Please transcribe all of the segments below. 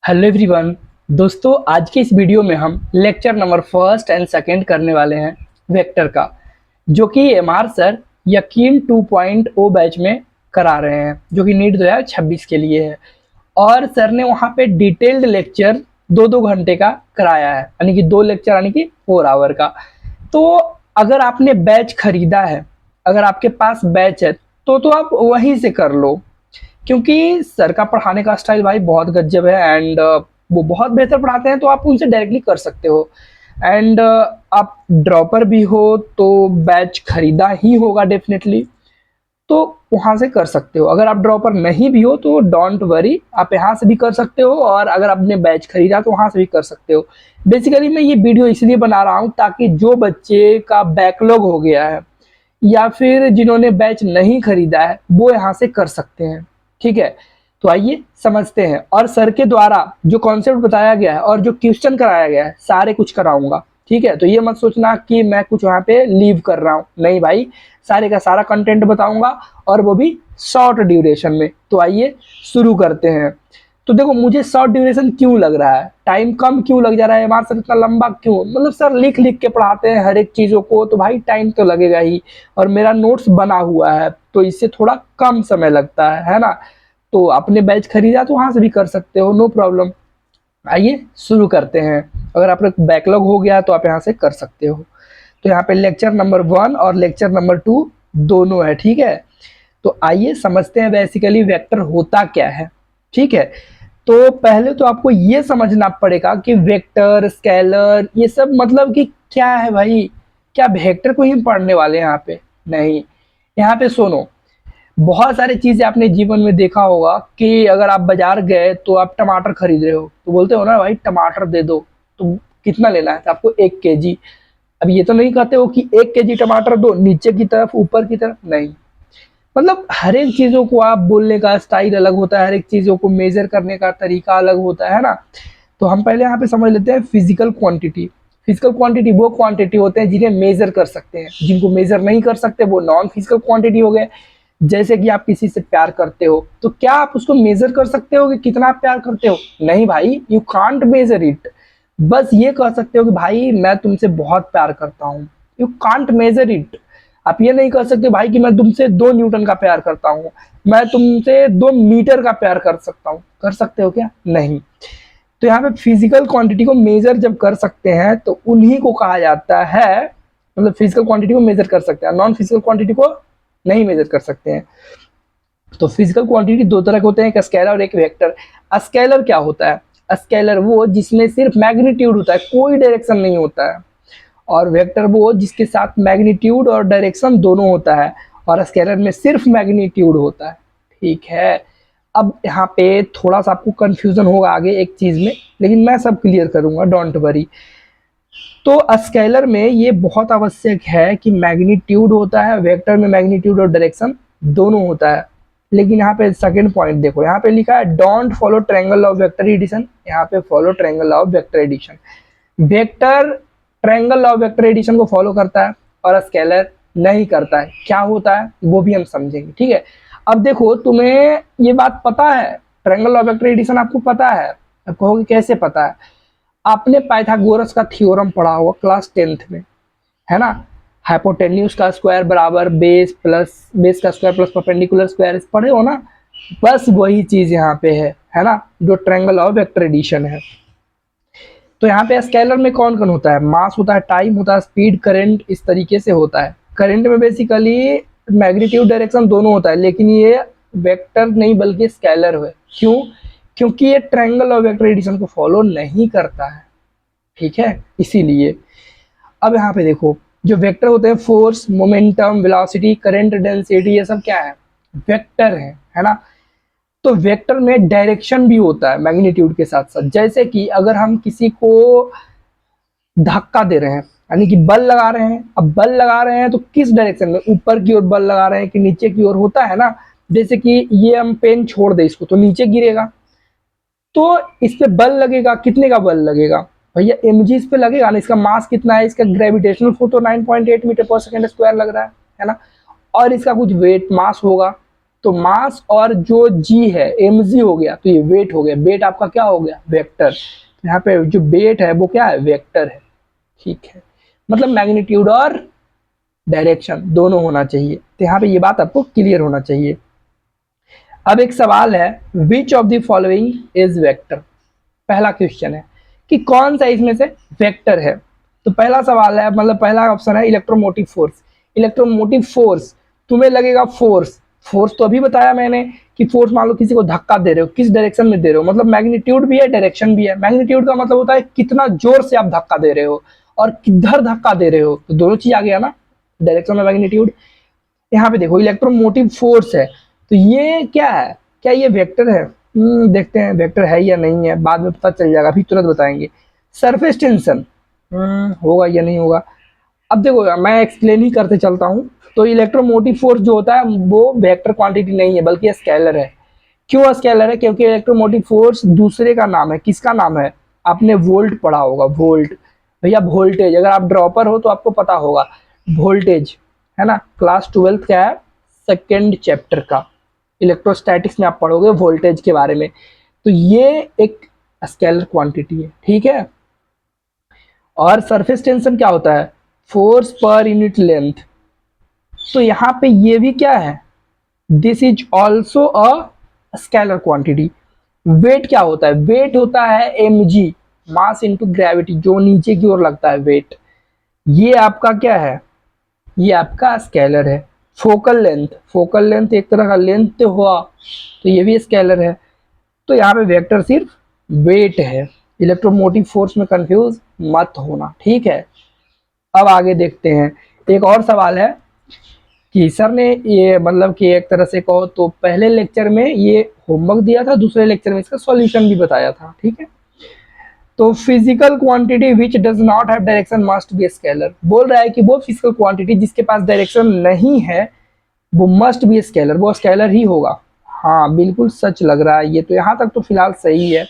Hello everyone. दोस्तों, आज के इस वीडियो में हम lecture number first and second करने वाले हैं वेक्टर का, जो कि एमआर सर यकीन 2.0 बैच में करा रहे हैं, जो कि नीट 2026 के लिए है। और सर ने वहाँ पे डिटेल्ड लेक्चर 2-2 घंटे का कराया है, यानी कि 2 लेक्चर, यानी कि 4 आवर का। तो अगर आपने बैच खरीदा है, अगर आपके पास बैच है, तो आप वहीं से कर लो, क्योंकि सर का पढ़ाने का स्टाइल भाई बहुत गजब है। एंड वो बहुत बेहतर पढ़ाते हैं, तो आप उनसे डायरेक्टली कर सकते हो। एंड आप ड्रॉपर भी हो तो बैच खरीदा ही होगा डेफिनेटली, तो वहाँ से कर सकते हो। अगर आप ड्रॉपर नहीं भी हो तो डोंट वरी, आप यहाँ से भी कर सकते हो, और अगर आपने बैच खरीदा तो वहाँ से भी कर सकते हो। बेसिकली मैं ये वीडियो इसलिए बना रहा हूँ ताकि जो बच्चे का बैकलॉग हो गया है या फिर जिन्होंने बैच नहीं खरीदा है वो यहाँ से कर सकते हैं। ठीक है, तो आइए समझते हैं। और सर के द्वारा जो कॉन्सेप्ट बताया गया है और जो क्वेश्चन कराया गया है, सारे कुछ कराऊंगा। ठीक है, तो ये मत सोचना कि मैं कुछ वहाँ पे लीव कर रहा हूँ, नहीं भाई, सारे का सारा कंटेंट बताऊंगा, और वो भी शॉर्ट ड्यूरेशन में। तो आइए शुरू करते हैं। तो देखो, मुझे शॉर्ट ड्यूरेशन क्यों लग रहा है, टाइम कम क्यों लग जा रहा है, हमारा सर इतना लंबा क्यों, मतलब सर लिख लिख के पढ़ाते हैं हर एक चीज़ों को, तो भाई टाइम तो लगेगा ही। और मेरा नोट्स बना हुआ है तो इससे थोड़ा कम समय लगता है ना। तो आपने बैच खरीदा तो वहाँ से भी कर सकते हो, नो प्रॉब्लम। आइए शुरू करते हैं। अगर आपका बैकलॉग हो गया तो आप यहाँ से कर सकते हो। तो यहाँ पे लेक्चर नंबर 1 और लेक्चर नंबर 2 दोनों है। ठीक है, तो आइए समझते हैं बेसिकली वेक्टर होता क्या है। ठीक है, तो पहले तो आपको ये समझना पड़ेगा कि वेक्टर, स्केलर, ये सब मतलब कि क्या है भाई। क्या वेक्टर को ही पढ़ने वाले हैं यहाँ पे? नहीं, यहाँ पे सुनो। बहुत सारी चीजें आपने जीवन में देखा होगा कि अगर आप बाजार गए तो आप टमाटर खरीद रहे हो, तो बोलते हो ना भाई टमाटर दे दो। तो कितना लेना है? तो आपको 1 kg। अब ये तो नहीं कहते हो कि 1 kg टमाटर दो, नीचे की तरफ ऊपर की तरफ नहीं। मतलब हर एक चीज़ों को आप बोलने का स्टाइल अलग होता है, हर एक चीज़ों को मेजर करने का तरीका अलग होता है ना। तो हम पहले यहाँ पे समझ लेते हैं फिजिकल क्वांटिटी। फिजिकल क्वांटिटी वो क्वांटिटी होते हैं जिन्हें मेजर कर सकते हैं, जिनको मेजर नहीं कर सकते वो नॉन फिजिकल क्वांटिटी हो गए। जैसे कि आप किसी से प्यार करते हो, तो क्या आप उसको मेजर कर सकते हो कि कितना आप प्यार करते हो? नहीं भाई, यू कांट मेजर इट। बस ये कह सकते हो कि भाई मैं तुमसे बहुत प्यार करता हूँ, यू कांट मेजर इट। आप ये नहीं कर सकते भाई कि मैं तुमसे 2 न्यूटन का प्यार करता हूँ, मैं तुमसे 2 मीटर का प्यार कर सकता हूँ। कर सकते हो क्या? नहीं। तो यहाँ पे फिजिकल क्वांटिटी को मेजर जब कर सकते हैं तो उन्हीं को कहा जाता है, मतलब फिजिकल क्वांटिटी को मेजर कर सकते हैं, नॉन फिजिकल क्वांटिटी को नहीं मेजर कर सकते हैं। तो फिजिकल क्वांटिटी 2 तरह के होते हैं, एक स्केलर और एक वेक्टर। स्केलर क्या होता है? स्केलर वो जिसमें सिर्फ मैग्नीट्यूड होता है, कोई डायरेक्शन नहीं होता है। और वेक्टर वो जिसके साथ मैग्नीट्यूड और डायरेक्शन दोनों होता है, और स्केलर में सिर्फ मैग्नीट्यूड होता है। ठीक है, अब यहाँ पे थोड़ा सा आपको कंफ्यूजन होगा आगे एक चीज़ में, लेकिन मैं सब क्लियर करूँगा, डोंट वरी। तो स्केलर में ये बहुत आवश्यक है कि मैग्नीट्यूड होता है, वेक्टर में मैग्नीट्यूड और डायरेक्शन दोनों होता है। लेकिन यहाँ पे सेकंड पॉइंट देखो, यहाँ पे लिखा है don't follow triangle of vector addition, यहाँ पे follow triangle of vector addition. Vector triangle of vector addition को फॉलो करता है और स्केलर नहीं करता है। क्या होता है वो भी हम समझेंगे। ठीक है, अब देखो, तुम्हें ये बात पता है, ट्रायंगल ऑफ वेक्टर एडिशन आपको पता है। अब कहोगे कैसे पता है? आपने पाइथागोरस का थ्योरम पढ़ा होगा क्लास 10th में, है ना। हाइपोटेन्यूज का स्क्वायर बराबर बेस प्लस बेस का स्क्वायर प्लस परपेंडिकुलर स्क्वायर, पढ़े हो ना। बस वही चीज यहाँ पे है ना, जो ट्रायंगल ऑफ वेक्टर एडिशन है। तो यहाँ पे स्केलर में कौन कौन होता है? मास होता है, टाइम होता है, स्पीड, करंट, इस तरीके से होता है। करंट में बेसिकली मैग्नीट्यूड डायरेक्शन दोनों होता है, लेकिन ये वेक्टर नहीं बल्कि स्केलर है। क्यों? क्योंकि ये ट्रायंगल ऑफ वेक्टर एडिशन को फॉलो नहीं करता है। ठीक है, इसीलिए। अब यहाँ पे देखो, जो वेक्टर होते हैं, force, momentum, velocity, current, density, ये सब क्या है? वेक्टर है ना। तो वेक्टर में डायरेक्शन भी होता है मैग्नीट्यूड के साथ साथ। जैसे कि अगर हम किसी को धक्का दे रहे हैं, यानी कि बल लगा रहे हैं, अब बल लगा रहे हैं तो किस डायरेक्शन में, ऊपर की ओर बल लगा रहे हैं कि नीचे की ओर, होता है ना। जैसे कि ये हम पेन छोड़ दे इसको तो नीचे गिरेगा, तो इस पे बल लगेगा, कितने का बल लगेगा भैया? mg इस पे लगेगा ना। इसका मास कितना है? इसका ग्रेविटेशनल फोर्स तो 9.8 मीटर पर सेकंड स्क्वायर लग रहा है ना। और इसका कुछ वेट मास होगा, तो मास और जो जी है mg हो गया, तो ये वेट हो गया, वेट आपका क्या हो गया, वेक्टर। यहाँ पे जो वेट है वो क्या है, वेक्टर है, ठीक है। मतलब मैग्नीट्यूड और डायरेक्शन दोनों होना चाहिए, तो यहाँ पे ये बात आपको क्लियर होना चाहिए। अब एक सवाल है, which of the following is vector. पहला क्वेश्चन है कि कौन सा इसमें से वेक्टर है। तो पहला सवाल है, मतलब पहला ऑप्शन है इलेक्ट्रोमोटिव फोर्स। इलेक्ट्रोमोटिव फोर्स, तुम्हें लगेगा फोर्स, फोर्स तो अभी बताया मैंने कि फोर्स मान लो किसी को धक्का दे रहे हो, किस डायरेक्शन में दे रहे हो, मतलब मैग्नीट्यूड भी है डायरेक्शन भी है। मैग्नीट्यूड का मतलब होता है कितना जोर से आप धक्का दे रहे हो, और किधर धक्का दे रहे हो, तो दोनों चीज आ गया ना, डायरेक्शन में मैग्नीट्यूड। यहाँ पे देखो इलेक्ट्रोमोटिव फोर्स है, तो ये क्या है, क्या ये वेक्टर है? देखते हैं वेक्टर है या नहीं है, बाद में पता चल जाएगा, अभी तुरंत बताएंगे। सरफेस टेंशन होगा या नहीं होगा, अब देखो मैं एक्सप्लेन ही करते चलता हूँ। तो इलेक्ट्रोमोटिव फोर्स जो होता है वो वेक्टर क्वांटिटी नहीं है, बल्कि स्केलर है। क्यों स्केलर है? क्योंकि इलेक्ट्रोमोटिव फोर्स दूसरे का नाम है। किसका नाम है? आपने वोल्ट पढ़ा होगा, वोल्ट भैया, वोल्टेज। अगर आप ड्रॉपर हो तो आपको पता होगा वोल्टेज, है ना, क्लास 12th का है, सेकेंड चैप्टर का, इलेक्ट्रोस्टैटिक्स में आप पढ़ोगे वोल्टेज के बारे में। तो ये एक स्केलर क्वांटिटी है, ठीक है। और सरफेस टेंशन क्या होता है? Force per unit length. तो यहाँ पे ये भी क्या है, this is also a scalar quantity. Weight क्या होता है? वेट होता है mg, मास इंटू ग्रेविटी, जो नीचे की ओर लगता है वेट। ये आपका क्या है, ये आपका स्केलर है। फोकल लेंथ, फोकल लेंथ एक तरह का लेंथ हुआ, तो ये भी स्केलर है। तो यहाँ पे वेक्टर सिर्फ वेट है, इलेक्ट्रोमोटिव फोर्स में कंफ्यूज मत होना, ठीक है। अब आगे देखते हैं, एक और सवाल है कि सर ने ये मतलब कि एक तरह से कहो तो पहले लेक्चर में ये होमवर्क दिया था, दूसरे लेक्चर में इसका सॉल्यूशन भी बताया था, ठीक है। तो physical quantity which does not have direction must be scalar. बोल रहा है कि वो फिजिकल क्वांटिटी जिसके पास डायरेक्शन नहीं है वो मस्ट बी स्केलर, वो स्केलर ही होगा। हाँ बिल्कुल सच लग रहा है ये, तो यहाँ तक तो फिलहाल सही है।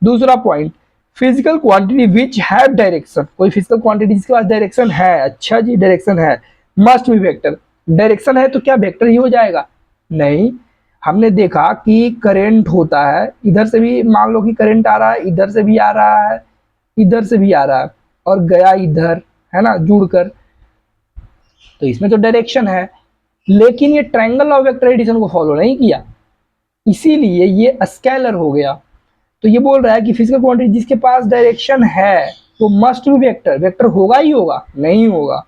दूसरा point, physical quantity which have direction, कोई फिजिकल क्वांटिटी जिसके पास डायरेक्शन है, अच्छा जी डायरेक्शन है, मस्ट बी वेक्टर। डायरेक्शन है तो क्या वेक्टर ही हो जाएगा? नहीं, हमने देखा कि करंट होता है, इधर से भी मान लो कि करंट आ रहा है, इधर से भी आ रहा है, इधर से भी आ रहा है, और गया इधर, है ना, जुड़कर, तो इसमें तो डायरेक्शन है। लेकिन ये ट्रायंगल ऑफ वेक्टर एडिशन को फॉलो नहीं किया, इसीलिए ये स्केलर हो गया। तो ये बोल रहा है कि फिजिकल क्वांटिटी जिसके पास डायरेक्शन है वो मस्ट बी वेक्टर, वेक्टर होगा ही होगा, नहीं होगा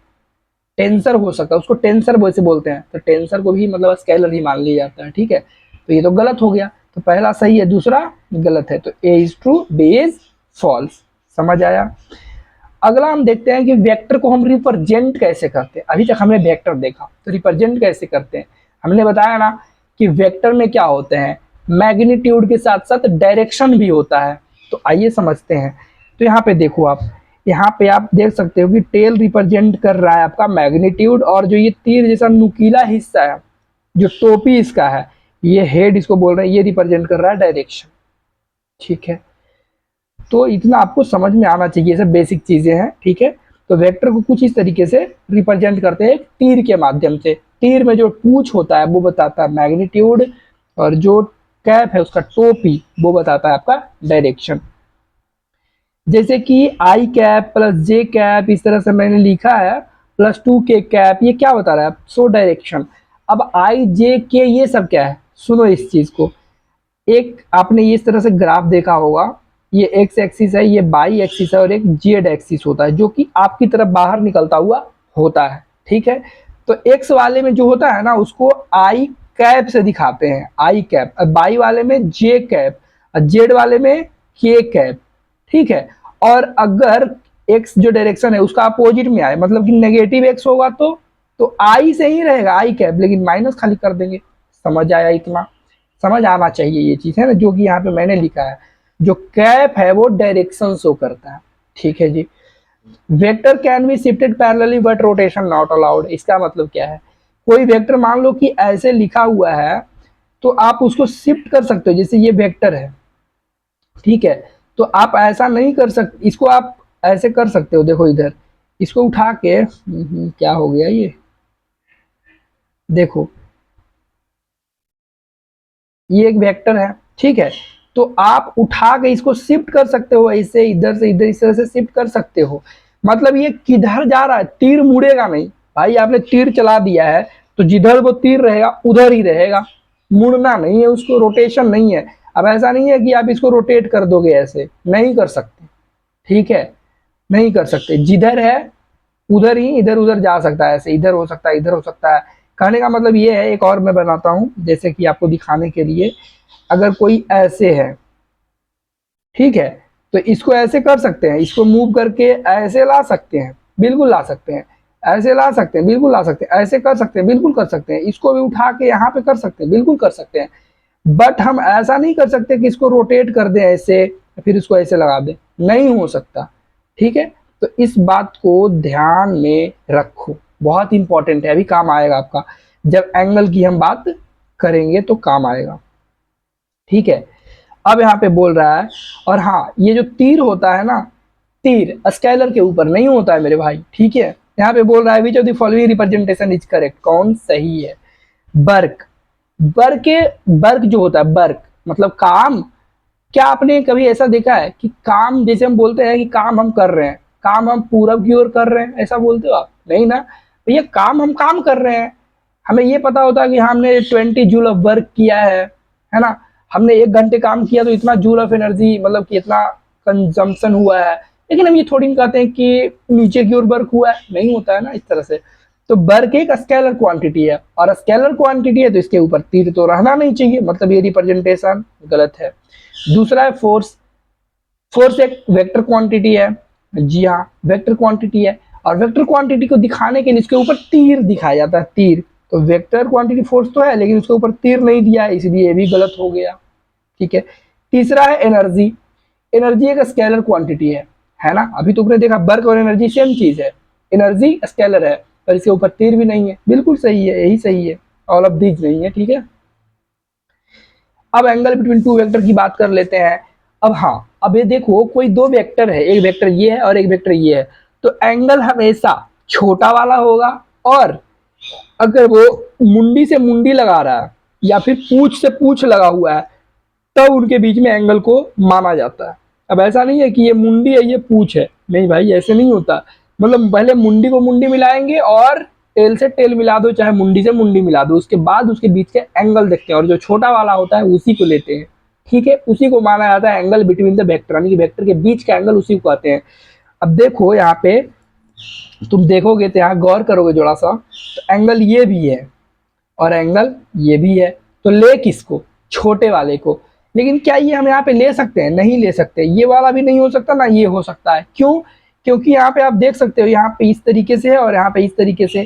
टेंसर हो सकता है, उसको टेंसर वैसे बोलते हैं, तो टेंसर को भी मतलब स्केलर ही मान लिया जाता है, ठीक है। तो ये तो गलत हो गया, तो पहला सही है, दूसरा गलत है, तो A is true, B is false. समझ आया? अगला हम देखते हैं कि वेक्टर को हम रिप्रेजेंट कैसे करते हैं। अभी तक हमने वेक्टर देखा, तो रिप्रेजेंट कैसे करते हैं हमने बताया ना कि वेक्टर में क्या होते हैं, मैग्नीट्यूड के साथ साथ डायरेक्शन भी होता है। तो आइए समझते हैं। तो यहाँ पे देखो आप, यहाँ पे आप देख सकते हो कि टेल रिप्रेजेंट कर रहा है आपका मैग्नीट्यूड, और जो ये तीर जैसा नुकीला हिस्सा है, जो टोपी इसका है, ये हेड इसको बोल रहे हैं, ये रिप्रेजेंट कर रहा है डायरेक्शन, ठीक है। तो इतना आपको समझ में आना चाहिए, सब बेसिक चीजें हैं, ठीक है। तो वेक्टर को कुछ इस तरीके से रिप्रेजेंट करते हैं तीर के माध्यम से। तीर में जो पूंछ होता है वो बताता है मैग्नीट्यूड, और जो कैप है उसका टोपी वो बताता है आपका डायरेक्शन। जैसे कि आई कैप प्लस जे कैप, इस तरह से मैंने लिखा है, प्लस 2 के कैप, ये क्या बता रहा है? So direction. अब आई जे के ये सब क्या है, सुनो इस चीज को। एक आपने इस तरह से ग्राफ देखा होगा, ये एक्स एक्सिस है, ये बाई एक्सिस है, और एक जेड एक्सिस होता है जो कि आपकी तरफ बाहर निकलता हुआ होता है, ठीक है। तो एक्स वाले में जो होता है ना उसको आई कैप से दिखाते हैं, आई कैप, और बाई वाले में जे कैप, और जेड वाले में के कैप, ठीक है। और अगर एक्स जो डायरेक्शन है उसका अपोजिट में आए, मतलब कि नेगेटिव एक्स होगा तो आई से ही रहेगा आई कैप, लेकिन माइनस खाली कर देंगे। समझ आया? इतना समझ आना चाहिए ये चीज, है ना, जो कि यहाँ पे मैंने लिखा है। जो कैप है वो डायरेक्शन शो करता है, ठीक है जी। Vector can be shifted parallelly but rotation not allowed. इसका मतलब क्या है? कोई वेक्टर मान लो कि ऐसे लिखा हुआ है, तो आप उसको शिफ्ट कर सकते हो, जैसे ये वेक्टर है, ठीक है। तो आप ऐसा नहीं कर सकते, इसको आप ऐसे कर सकते हो, देखो इधर, इसको उठा के क्या हो गया ये, देखो ये एक वेक्टर है, ठीक है। तो आप उठा के इसको शिफ्ट कर सकते हो, ऐसे इधर से इधर इस तरह से शिफ्ट कर सकते हो। मतलब ये किधर जा रहा है, तीर मुड़ेगा नहीं भाई। आपने तीर चला दिया है तो जिधर वो तीर रहेगा उधर ही रहेगा, मुड़ना नहीं है उसको, रोटेशन नहीं है। अब ऐसा नहीं है कि आप इसको रोटेट कर दोगे, ऐसे नहीं कर सकते, ठीक है, नहीं कर सकते। जिधर है उधर ही इधर उधर जा सकता है, ऐसे इधर हो सकता है इधर हो सकता है। कहने का मतलब ये है, एक और मैं बनाता हूं जैसे कि आपको दिखाने के लिए। अगर कोई ऐसे है, ठीक है, तो इसको ऐसे कर सकते हैं, इसको मूव करके ऐसे ला सकते हैं, बिल्कुल ला सकते हैं। ऐसे ला सकते हैं, बिल्कुल ला सकते हैं। ऐसे कर सकते हैं, बिल्कुल कर सकते हैं। इसको भी उठा के यहाँ पे कर सकते हैं, बिल्कुल कर सकते हैं। बट हम ऐसा नहीं कर सकते कि इसको रोटेट कर दें ऐसे, फिर इसको ऐसे लगा दें, नहीं हो सकता, ठीक है। तो इस बात को ध्यान में रखो, बहुत इंपॉर्टेंट है, अभी काम आएगा आपका। जब एंगल की हम बात करेंगे तो काम आएगा, ठीक है। अब यहाँ पे बोल रहा है, और हाँ, ये जो तीर होता है ना, तीर स्केलर के ऊपर नहीं होता है मेरे भाई, ठीक है। यहाँ पे बोल रहा है which of the following representation is correct, कौन सही है। वर्क, वर्क जो होता है, वर्क मतलब काम। क्या आपने कभी ऐसा देखा है कि काम, जैसे हम बोलते हैं कि काम हम कर रहे हैं, काम हम पूरब की ओर कर रहे हैं, ऐसा बोलते हो आप? नहीं ना भैया, काम हम काम कर रहे हैं। हमें ये पता होता है कि हमने 20 जूल ऑफ वर्क किया है ना। हमने 1 घंटे काम किया तो इतना जूल ऑफ एनर्जी, मतलब कि इतना कंजम्पशन हुआ है। लेकिन हम ये थोड़ी नहीं कहते हैं कि नीचे की ओर वर्क हुआ है, नहीं होता है ना इस तरह से। तो वर्क एक स्केलर क्वांटिटी है, और स्केलर क्वांटिटी है तो इसके ऊपर तीर तो रहना नहीं चाहिए, मतलब ये रिप्रेजेंटेशन गलत है। दूसरा है फोर्स। फोर्स एक वेक्टर क्वांटिटी है, जी हाँ, वेक्टर क्वांटिटी है। और वेक्टर क्वांटिटी को दिखाने के लिए इसके ऊपर तीर दिखाया जाता है, तीर। तो वेक्टर क्वांटिटी फोर्स तो है, लेकिन उसके ऊपर तीर नहीं दिया है, इसलिए ये भी गलत हो गया, ठीक है। तीसरा है एनर्जी। एनर्जी एक स्केलर क्वांटिटी है ना। अभी तुमने देखा वर्क और एनर्जी सेम चीज है, एनर्जी स्केलर है, पर इसके ऊपर तीर भी नहीं है, बिल्कुल सही है, यही सही है, ऑल ऑफ दीज नहीं है, ठीक है। अब एंगल बिटवीन टू वेक्टर की बात कर लेते हैं। अब हाँ, अब ये देखो, कोई दो वेक्टर है, एक वेक्टर ये है और एक वेक्टर ये है, तो एंगल हमेशा छोटा वाला होगा। और अगर वो मुंडी से मुंडी लगा रहा है या फिर पूछ से पूछ लगा हुआ है, तब उनके बीच में एंगल को माना जाता है। अब ऐसा नहीं है कि ये मुंडी है ये पूछ है, नहीं भाई, ऐसे नहीं होता। मतलब पहले मुंडी को मुंडी मिलाएंगे और टेल से टेल मिला दो, चाहे मुंडी से मुंडी मिला दो, उसके बाद उसके बीच के एंगल देखते हैं, और जो छोटा वाला होता है उसी को लेते हैं, ठीक है। उसी को माना जाता है एंगल बिटवीन द वेक्टर, यानी कि वेक्टर के बीच का एंगल उसी को कहते हैं। अब देखो यहाँ पे, तुम देखोगे तो यहाँ गौर करोगे थोड़ा सा, तो एंगल ये भी है और एंगल ये भी है, तो ले किसको, छोटे वाले को। लेकिन क्या ये हम यहाँ पे ले सकते हैं? नहीं ले सकते। ये वाला भी नहीं हो सकता ना ये हो सकता है, क्यों? क्योंकि यहाँ पे आप देख सकते हो, यहाँ पे इस तरीके से है और यहाँ पे इस तरीके से।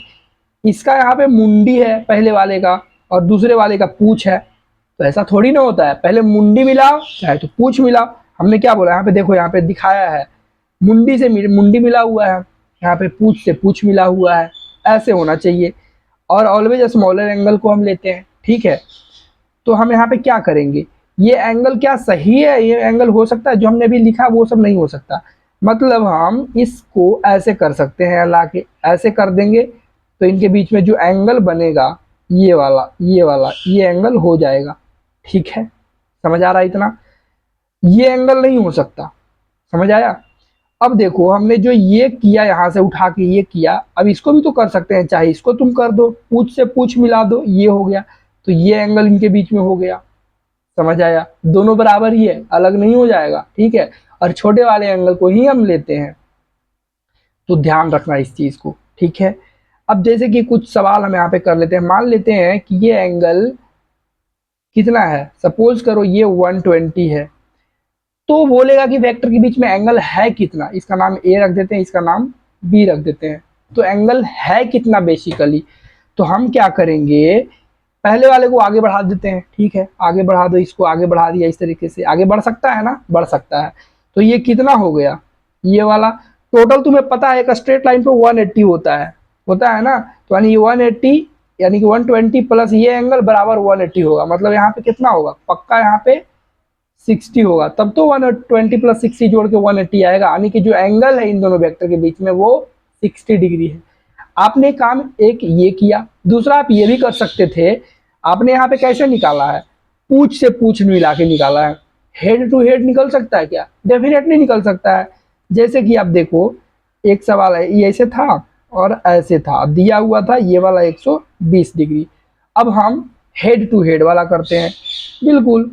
इसका यहाँ पे मुंडी है पहले वाले का, और दूसरे वाले का पूछ है। तो ऐसा थोड़ी ना होता है, पहले मुंडी मिलाओ चाहे तो पूछ मिलाओ। हमने क्या बोला, यहाँ पे देखो, यहाँ पे दिखाया है मुंडी से मुंडी मिला हुआ है, यहाँ पे पूछ से पूछ मिला हुआ है, ऐसे होना चाहिए। और ऑलवेज स्मॉलर एंगल को हम लेते हैं, ठीक है। तो हम यहाँ पे क्या करेंगे, ये एंगल क्या सही है, ये एंगल हो सकता है जो हमने अभी लिखा वो सब नहीं हो सकता। मतलब हम इसको ऐसे कर सकते हैं, ला के ऐसे कर देंगे, तो इनके बीच में जो एंगल बनेगा ये वाला ये वाला, ये एंगल हो जाएगा, ठीक है। समझ आ रहा है इतना? ये एंगल नहीं हो सकता, समझ आया? अब देखो, हमने जो ये किया, यहाँ से उठा के ये किया, अब इसको भी तो कर सकते हैं, चाहे इसको तुम कर दो, पूछ से पूछ मिला दो, ये हो गया, तो ये एंगल इनके बीच में हो गया। समझ आया? दोनों बराबर ही है, अलग नहीं हो जाएगा, ठीक है। और छोटे वाले एंगल को ही हम लेते हैं, तो ध्यान रखना इस चीज को, ठीक है। अब जैसे कि कुछ सवाल हम यहाँ पे कर लेते हैं। मान लेते हैं कि ये एंगल कितना है, सपोज करो ये 120 है, तो बोलेगा कि वेक्टर के बीच में एंगल है कितना। इसका नाम ए रख देते हैं, इसका नाम बी रख देते हैं। तो एंगल है कितना बेसिकली, तो हम क्या करेंगे, पहले वाले को आगे बढ़ा देते हैं, ठीक है। आगे बढ़ा दो, इसको आगे बढ़ा दिया, इस तरीके से आगे बढ़ सकता है ना, बढ़ सकता है। तो ये कितना हो गया, ये वाला टोटल तुम्हें पता है, एक स्ट्रेट लाइन पे 180 होता है ना। तो यानी 180, यानी कि 120 प्लस ये एंगल बराबर 180 होगा। मतलब यहाँ पे कितना होगा, पक्का यहाँ पे 60 होगा, तब तो 120 प्लस 60 जोड़ के 180 आएगा। यानी कि जो एंगल है इन दोनों वेक्टर के बीच में वो 60 डिग्री है। आपने काम एक ये किया, दूसरा आप ये भी कर सकते थे। आपने यहाँ पे कैसे निकाला है, पूछ से पूछ मिला के निकाला है। हेड टू हेड निकल सकता है क्या? डेफिनेटली निकल सकता है। जैसे कि आप देखो, एक सवाल है, ये ऐसे था और ऐसे था, दिया हुआ था ये वाला 120 डिग्री। अब हम हेड टू हेड वाला करते हैं। बिल्कुल,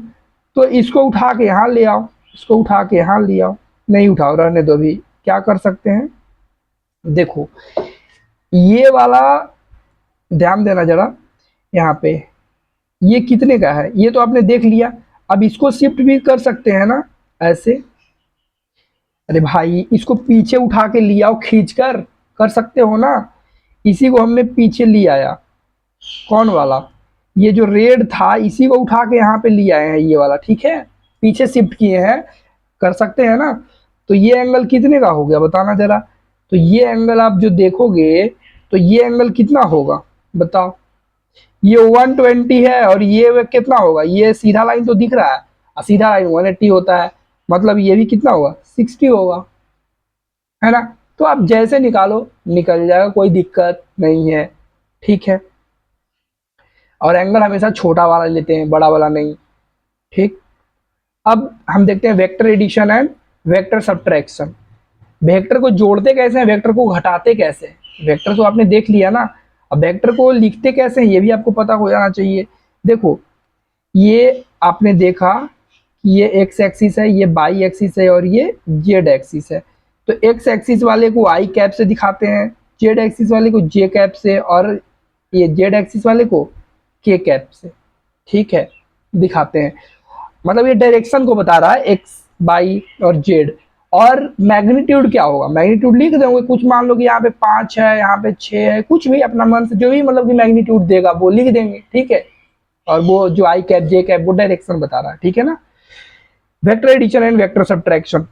तो इसको उठा के यहाँ ले आओ, इसको उठा के यहाँ ले आओ। नहीं उठाओ, रहने दो। अभी क्या कर सकते हैं, देखो ये वाला ध्यान देना जरा यहाँ पे, ये कितने का है ये तो आपने देख लिया। अब इसको शिफ्ट भी कर सकते हैं ना, ऐसे। अरे भाई, इसको पीछे उठा के ले आओ, खींच कर सकते हो ना। इसी को हमने पीछे ले आया। कौन वाला? ये जो रेड था, इसी को उठा के यहाँ पे ले आए हैं, ये वाला, ठीक है। पीछे शिफ्ट किए हैं, कर सकते हैं ना। तो ये एंगल कितने का हो गया बताना जरा। तो ये एंगल आप जो देखोगे, तो ये एंगल कितना होगा बताओ। ये 120 है और ये कितना होगा, ये सीधा लाइन तो दिख रहा है, और सीधा लाइन 180 होता है, मतलब ये भी कितना होगा, 60 होगा, है ना। तो आप जैसे निकालो निकल जाएगा, कोई दिक्कत नहीं है, ठीक है। और एंगल हमेशा छोटा वाला लेते हैं, बड़ा वाला नहीं, ठीक। अब हम देखते हैं vector addition and vector subtraction. Vector को जोड़ते कैसे हैं, वेक्टर को घटाते कैसे हैं। वेक्टर तो आपने देख लिया ना, अब वेक्टर को लिखते कैसे हैं ये भी आपको पता हो जाना चाहिए। देखो, ये आपने देखा कि ये एक्स एक्सिस है, ये वाई एक्सिस है और ये जेड एक्सिस है। तो एक्स एक्सिस वाले को आई कैप से दिखाते हैं, जेड एक्सिस वाले को जे कैप से, और ये जेड एक्सिस वाले को के कैप से, ठीक है, दिखाते हैं। मतलब ये डायरेक्शन को बता रहा है, एक्स वाई और जेड। और मैग्नीट्यूड क्या होगा, मैग्नीट्यूड लिख दोगे कुछ, मान लो कि यहाँ पे 5 है, यहाँ पे 6 है, कुछ भी अपना मन से जो भी मतलब कि मैग्नीट्यूड देगा वो लिख देंगे, ठीक है। और वो जो आई कैप जे कैप वो डायरेक्शन बता रहा है, ठीक है ना। Vector addition and vector subtraction.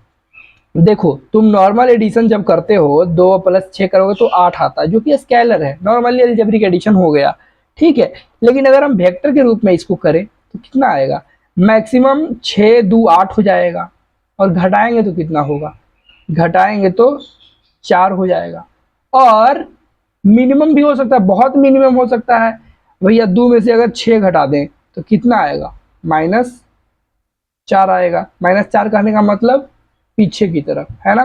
देखो, तुम नॉर्मल एडिशन जब करते हो 2 + 6 करोगे तो 8 आता है, जो कि स्केलर है, नॉर्मली अलजेब्रिक एडिशन हो गया, ठीक है। लेकिन अगर हम वेक्टर के रूप में इसको करें तो कितना आएगा, मैक्सिमम 6 2 8 हो जाएगा, और घटाएंगे तो कितना होगा, घटाएंगे तो 4 हो जाएगा। और मिनिमम भी हो सकता है, बहुत मिनिमम हो सकता है भैया, 2 में से अगर 6 घटा दें तो कितना आएगा, -4 आएगा। -4 कहने का मतलब पीछे की तरफ, है ना।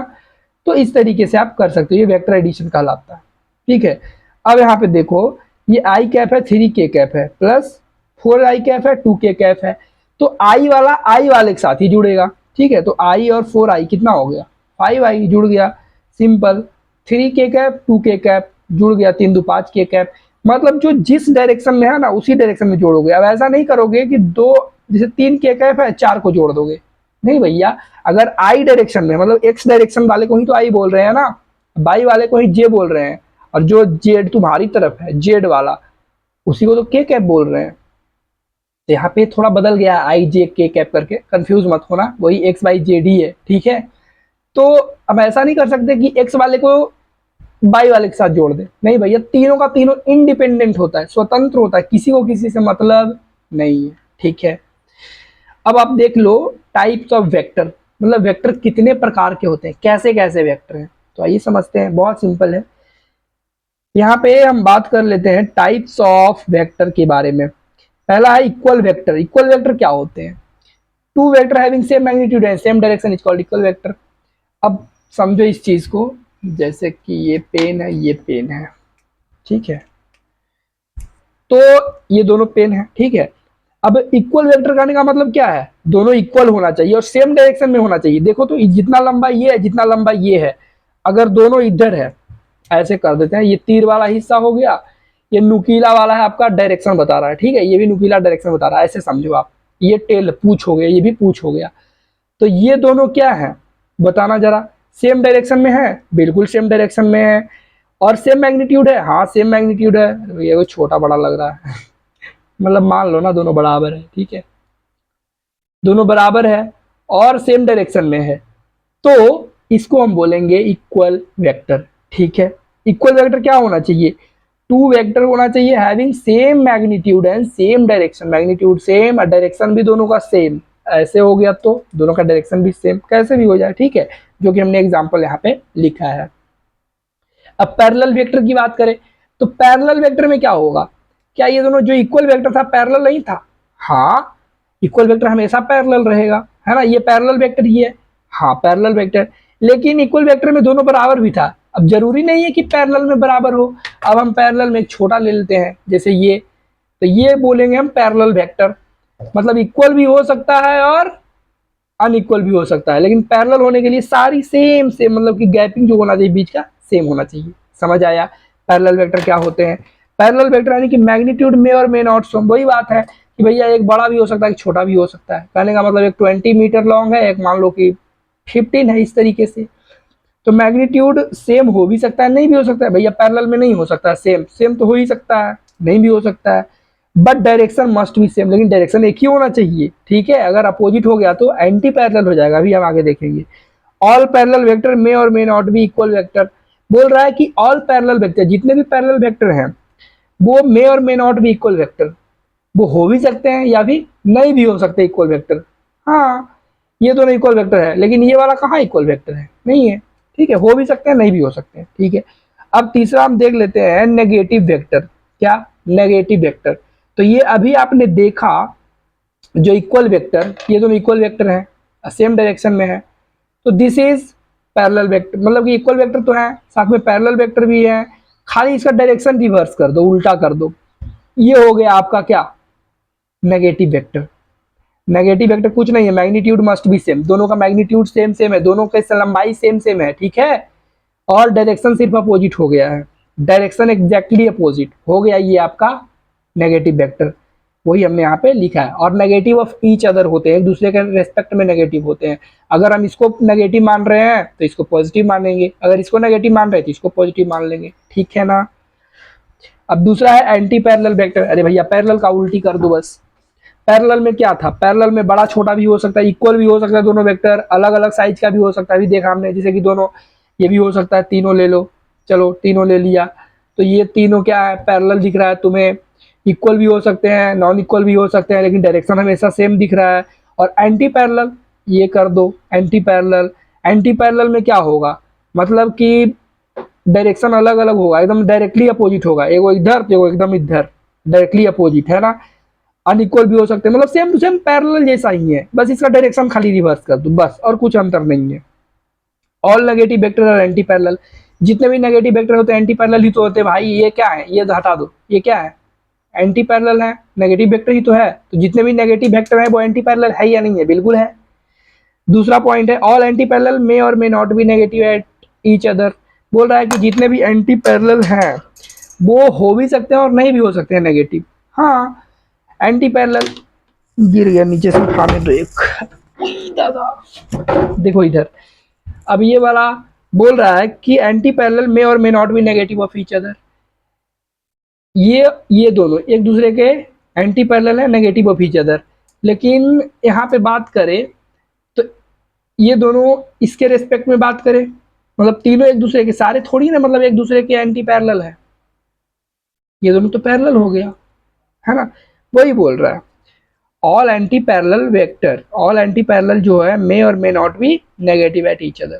तो इस तरीके से आप कर सकते हो, ये वेक्टर एडिशन कहलाता है, ठीक है। अब यहाँ पे देखो, ये आई कैप है 3 के कैप है, प्लस 4 आई कैप है 2 के कैप है। तो आई वाला आई वाले के साथ ही जुड़ेगा, ठीक है। तो आई और 4 आई कितना हो गया, 5 आई जुड़ गया, सिंपल। 3 के कैप 2 के कैप जुड़ गया, 3 2 5 के कैप। मतलब जो जिस डायरेक्शन में है ना उसी डायरेक्शन में जोड़ोगे। अब ऐसा नहीं करोगे कि दो, जैसे 3 के कैप है 4 को जोड़ दोगे, नहीं भैया। अगर आई डायरेक्शन में, मतलब एक्स डायरेक्शन वाले को ही तो आई बोल रहे हैं ना, वाई वाले को ही जे बोल रहे हैं, और जो जेड तुम्हारी तरफ है जेड वाला, उसी को तो के कैप बोल रहे हैं। तो यहाँ पे थोड़ा बदल गया, आई जे के कैप करके, कंफ्यूज मत होना, वही एक्स वाई जेड ही है, ठीक है। तो अब ऐसा नहीं कर सकते कि एक्स वाले को वाई वाले के साथ जोड़ दे, नहीं भैया, तीनों का तीनों इंडिपेंडेंट होता है, स्वतंत्र होता है, किसी को किसी से मतलब नहीं है, ठीक है। अब आप देख लो टाइप्स ऑफ वेक्टर, मतलब वेक्टर कितने प्रकार के होते हैं, कैसे कैसे वेक्टर हैं। तो आइए समझते हैं, बहुत सिंपल है। यहाँ पे हम बात कर लेते हैं टाइप्स ऑफ वेक्टर के बारे में। पहला है इक्वल वेक्टर। इक्वल वेक्टर क्या होते हैं, two vector having same magnitude and same direction is called equal vector. अब समझो इस चीज को, जैसे कि ये पेन है, ये पेन है, ठीक है। तो ये दोनों पेन है, ठीक है। अब इक्वल वेक्टर करने का मतलब क्या है, दोनों इक्वल होना चाहिए और सेम डायरेक्शन में होना चाहिए। देखो, तो जितना लंबा ये है, जितना लंबा ये है, अगर दोनों इधर है, ऐसे कर देते हैं, ये तीर वाला हिस्सा हो गया, ये नुकीला वाला है आपका डायरेक्शन बता रहा है, ठीक है, ये भी नुकीला डायरेक्शन बता रहा है, ऐसे समझो आप। ये टेल पूछ हो गया, ये भी पूछ हो गया। तो ये दोनों क्या है बताना जरा, सेम डायरेक्शन में है, बिल्कुल सेम डायरेक्शन में है। और सेम मैग्नीट्यूड है, हाँ सेम मैग्नीट्यूड है। ये छोटा बड़ा लग रहा है मतलब मान लो ना दोनों बराबर है, ठीक है, दोनों बराबर है और सेम डायरेक्शन में है, तो इसको हम बोलेंगे इक्वल वेक्टर, ठीक है। इक्वल वेक्टर क्या होना चाहिए, टू वेक्टर होना चाहिए having same magnitude and same direction, magnitude same और डायरेक्शन भी दोनों का सेम। ऐसे हो गया तो दोनों का डायरेक्शन भी सेम, कैसे भी हो जाए, ठीक है, जो कि हमने एग्जांपल यहाँ पे लिखा है। अब पैरेलल वेक्टर की बात करें, तो पैरेलल वेक्टर में क्या होगा, क्या ये दोनों जो इक्वल वेक्टर था पैरेलल नहीं था, हाँ, इक्वल वेक्टर हमेशा पैरेलल रहेगा, है ना, ये पैरेलल वेक्टर ही है, हाँ पैरेलल वेक्टर। लेकिन इक्वल वेक्टर में दोनों बराबर भी था, अब जरूरी नहीं है कि पैरेलल में बराबर हो। अब हम पैरेलल में एक छोटा ले लेते हैं, जैसे ये, तो ये बोलेंगे हम पैरेलल वेक्टर, मतलब इक्वल भी हो सकता है और अनइक्वल भी हो सकता है, लेकिन पैरेलल होने के लिए सारी सेम सेम, मतलब कि गैपिंग जो होना चाहिए बीच का सेम होना चाहिए। समझ आया पैरेलल वेक्टर क्या होते हैं? पैरेलल वेक्टर यानी कि मैग्नीट्यूड में और मे नॉट सम, वही बात है कि भैया एक बड़ा भी हो सकता है, एक छोटा भी हो सकता है। कहने का मतलब एक 20 मीटर लॉन्ग है, एक मान लो कि 15 है, इस तरीके से। तो मैग्नीट्यूड सेम हो भी सकता है, नहीं भी हो सकता है। भैया पैरेलल में नहीं हो सकता सेम, सेम तो हो ही सकता है, नहीं भी हो सकता है। But direction must be same, लेकिन डायरेक्शन एक ही होना चाहिए, ठीक है। अगर अपोजिट हो गया तो एंटी पैरेलल हो जाएगा, अभी हम आगे देखेंगे। ऑल पैरेलल वेक्टर मे और may not be equal vector, बोल रहा है कि ऑल पैरेलल वेक्टर, जितने भी पैरेलल वेक्टर हैं वो मे और may not be equal vector, वो हो भी सकते हैं या भी नहीं भी हो सकते इक्वल वेक्टर। हाँ, ये दोनों इक्वल वेक्टर है, लेकिन ये वाला कहाँ इक्वल वेक्टर है, नहीं है, ठीक है। हो भी सकते हैं, नहीं भी हो सकते हैं, ठीक है। अब तीसरा हम देख लेते हैं नेगेटिव वेक्टर। क्या? Negative vector. तो ये अभी आपने देखा जो इक्वल वेक्टर, ये दोनों इक्वल वेक्टर है, सेम डायरेक्शन में है, तो दिस इज पैरेलल वेक्टर, मतलब कि इक्वल वेक्टर तो है, साथ में पैरेलल वेक्टर भी है, खाली इसका डायरेक्शन रिवर्स कर दो, उल्टा कर दो, ये हो गया आपका क्या? Negative vector. नेगेटिव वेक्टर कुछ नहीं है, मैग्नीट्यूड मस्ट बी सेम, दोनों का मैग्नीट्यूड सेम सेम है, दोनों की लंबाई सेम सेम है, ठीक है। और डायरेक्शन सिर्फ अपोजिट हो गया है, डायरेक्शन एग्जैक्टली अपोजिट हो गया, ये आपका नेगेटिव वेक्टर, वही हमने यहाँ पे लिखा है। और नेगेटिव ऑफ ईच अदर होते हैं, एक दूसरे के रेस्पेक्ट में नेगेटिव होते हैं। अगर हम इसको नेगेटिव मान रहे हैं तो इसको पॉजिटिव मानेंगे, अगर इसको नेगेटिव मान रहे हैं तो इसको पॉजिटिव मान लेंगे, ठीक है ना। अब दूसरा है एंटी पैरेलल वेक्टर। अरे भैया पैरेलल का उल्टी कर दो बस। पैरेलल में क्या था? पैरेलल में बड़ा छोटा भी हो सकता है, इक्वल भी हो सकता है, दोनों वेक्टर अलग अलग साइज का भी हो सकता है, अभी देखा हमने, जैसे कि दोनों, ये भी हो सकता है, तीनों ले लो, चलो तीनों ले लिया, तो ये तीनों क्या है? पैरेलल दिख रहा है तुम्हें। इक्वल भी हो सकते हैं, नॉन इक्वल भी हो सकते हैं, लेकिन डायरेक्शन हमेशा सेम दिख रहा है। और एंटी पैरेलल, ये कर दो एंटी पैरेलल। एंटी पैरेलल में क्या होगा? मतलब कि डायरेक्शन अलग अलग होगा, एकदम डायरेक्टली अपोजिट होगा, एगो इधर तो एगो एकदम इधर, डायरेक्टली अपोजिट, है ना। अनइक्वल भी हो सकते हैं, मतलब सेम टू सेम पैरेलल जैसा ही है, बस इसका डायरेक्शन खाली रिवर्स कर दो बस, और कुछ अंतर नहीं है। ऑल नेगेटिव वेक्टर और एंटी पैरेलल, जितने भी नेगेटिव वेक्टर होते हैं एंटी पैरेलल ही तो होते हैं भाई। ये क्या है? ये हटा दो, ये क्या है? एंटी पैरेलल है, नेगेटिव वेक्टर ही तो है, तो जितने भी नेगेटिव वेक्टर है वो एंटी पैरेलल है या नहीं है? बिल्कुल है। दूसरा पॉइंट है ऑल एंटी पैरेलल मे और may not be negative at each other, बोल रहा है कि जितने भी एंटी पैरेलल हैं वो हो भी सकते हैं और नहीं भी हो सकते हैं नेगेटिव। हाँ, एंटी पैरेलल, गिर गया नीचे से, उठाने दो एक दादा, देखो इधर। अब ये वाला बोल रहा है कि एंटी पैरेलल मे और may not be negative of each other, ये दोनों एक दूसरे के एंटी पैरेलल है, नेगेटिव ऑफ ईच अदर। लेकिन यहाँ पे बात करें तो ये दोनों इसके रेस्पेक्ट में बात करें, मतलब तीनों एक दूसरे के, सारे थोड़ी ना मतलब एक दूसरे के एंटी पैरेलल है, ये दोनों तो पैरेलल हो गया, है ना। वही बोल रहा है all anti parallel vector, all anti parallel जो है मे और may not be negative at each other,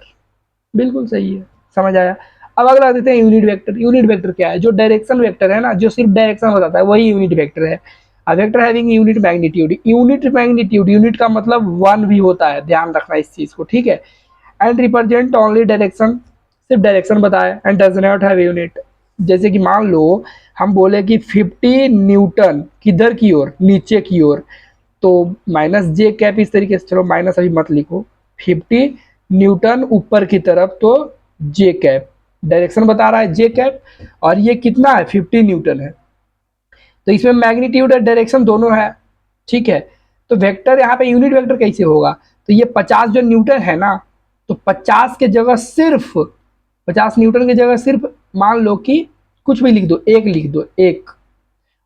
बिल्कुल सही है, समझ आया। अब अगला देते हैं यूनिट वेक्टर। यूनिट वेक्टर क्या है? जो डायरेक्शन वेक्टर है ना, जो सिर्फ डायरेक्शन बताता है, वही यूनिट वेक्टर है। अ vector having unit magnitude, unit magnitude, unit का मतलब वन भी होता है, ध्यान रखना इस चीज को, ठीक है। एंड रिप्रेजेंट ओनली डायरेक्शन, सिर्फ डायरेक्शन बताए, and does not have unit. जैसे कि मान लो हम बोले कि 50 न्यूटन किधर की ओर, नीचे की ओर, तो माइनस जे कैप, इस तरीके से, चलो माइनस अभी मत लिखो, 50 न्यूटन ऊपर की तरफ, तो जे कैप, डायरेक्शन बता रहा है जे कैप, और ये कितना है? 50 न्यूटन है, तो इसमें मैग्नीट्यूड और डायरेक्शन दोनों है, ठीक है। तो वेक्टर यहाँ पे यूनिट वेक्टर कैसे होगा? तो ये 50 जो न्यूटन है ना, तो 50 के जगह सिर्फ, 50 न्यूटन की जगह सिर्फ मान लो कि कुछ भी लिख दो, एक लिख दो, एक,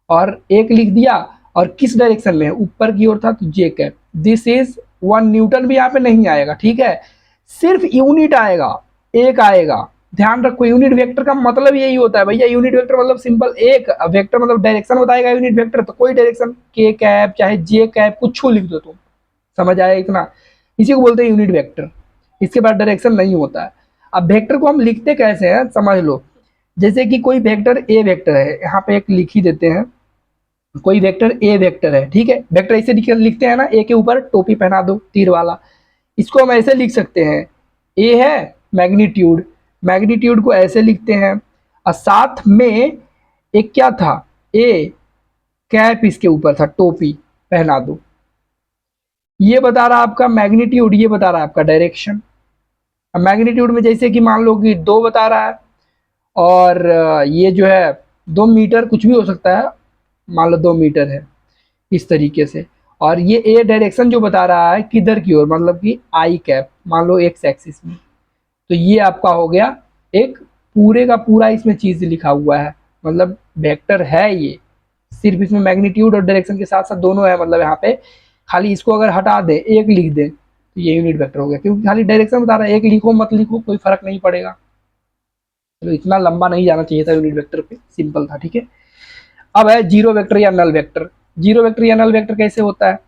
और एक लिख दिया, और किस डायरेक्शन में है? ऊपर की ओर था, तो जे कैप, दिस इज 1 न्यूटन भी यहाँ पे नहीं आएगा, ठीक है, सिर्फ यूनिट आएगा, एक आएगा। ध्यान रखो, यूनिट वेक्टर का मतलब यही होता है भैया, यूनिट वेक्टर मतलब सिंपल एक, वेक्टर मतलब डायरेक्शन बताएगा, यूनिट वेक्टर तो कोई डायरेक्शन, के कैप चाहे जे कैप कुछ लिख दो तुम, समझ आया इतना, इसी को बोलते हैं यूनिट वेक्टर, इसके बाद डायरेक्शन नहीं होता है। अब वेक्टर को हम लिखते कैसे हैं समझ लो, जैसे कि कोई वेक्टर ए वेक्टर है, यहाँ पे एक लिख ही देते हैं, कोई वेक्टर ए वेक्टर है, ठीक है, वेक्टर ऐसे लिखते हैं ना, ए के ऊपर टोपी पहना दो तीर वाला, इसको हम ऐसे लिख सकते हैं, ए है मैग्नीट्यूड, मैग्नीट्यूड को ऐसे लिखते हैं, और साथ में एक क्या था, ए कैप इसके ऊपर था, टोपी पहना दो। ये बता रहा आपका मैग्नीट्यूड, ये बता रहा है आपका डायरेक्शन। अब मैग्नीट्यूड में जैसे कि मान लो कि 2 बता रहा है, और ये जो है 2 मीटर, कुछ भी हो सकता है, मान लो 2 मीटर है इस तरीके से, और ये ए डायरेक्शन जो बता रहा है किधर की ओर, मतलब कि आई कैप, मान लो एक्स एक्सिस में। तो ये आपका हो गया एक पूरे का पूरा इसमें चीज लिखा हुआ है, मतलब वेक्टर है ये, सिर्फ इसमें मैग्नीट्यूड और डायरेक्शन के साथ साथ दोनों है, मतलब यहाँ पे खाली इसको अगर हटा दें, एक लिख दें, तो ये यूनिट वेक्टर हो गया, क्योंकि खाली डायरेक्शन बता रहा है, एक लिखो मत लिखो कोई फर्क नहीं पड़ेगा। चलो इतना लंबा नहीं जाना चाहिए था यूनिट वेक्टर पे, सिंपल था, ठीक है। अब है जीरो वेक्टर या नल वेक्टर। जीरो वेक्टर या नल वेक्टर कैसे होता है,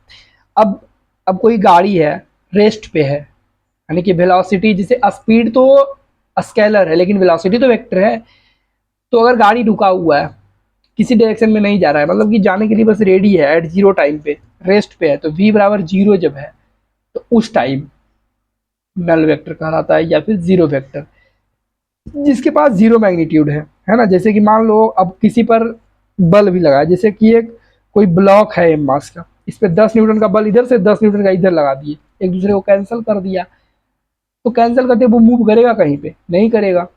अब अब कोई गाड़ी है, रेस्ट पे है, यानी कि वेलोसिटी, जिसे स्पीड तो स्केलर है लेकिन वेलोसिटी तो वेक्टर है। तो अगर गाड़ी रुका हुआ है, किसी डायरेक्शन में नहीं जा रहा है, मतलब कि जाने के लिए बस रेडी है, एट जीरो टाइम पे रेस्ट पे है, तो v बराबर जीरो जब है, तो उस टाइम नल वेक्टर कहलाता है, या फिर जीरो वेक्टर, जिसके पास जीरो मैग्नीट्यूड है ना। जैसे कि मान लो अब किसी पर बल भी लगा, जैसे कि एक कोई ब्लॉक है एम मास का, इस पे 10 न्यूटन का बल इधर से 10 न्यूटन का इधर लगा दिए, एक दूसरे को कैंसिल कर दिया, तो कैंसिल करते वो मूव करेगा कहीं पे, नहीं करेगा।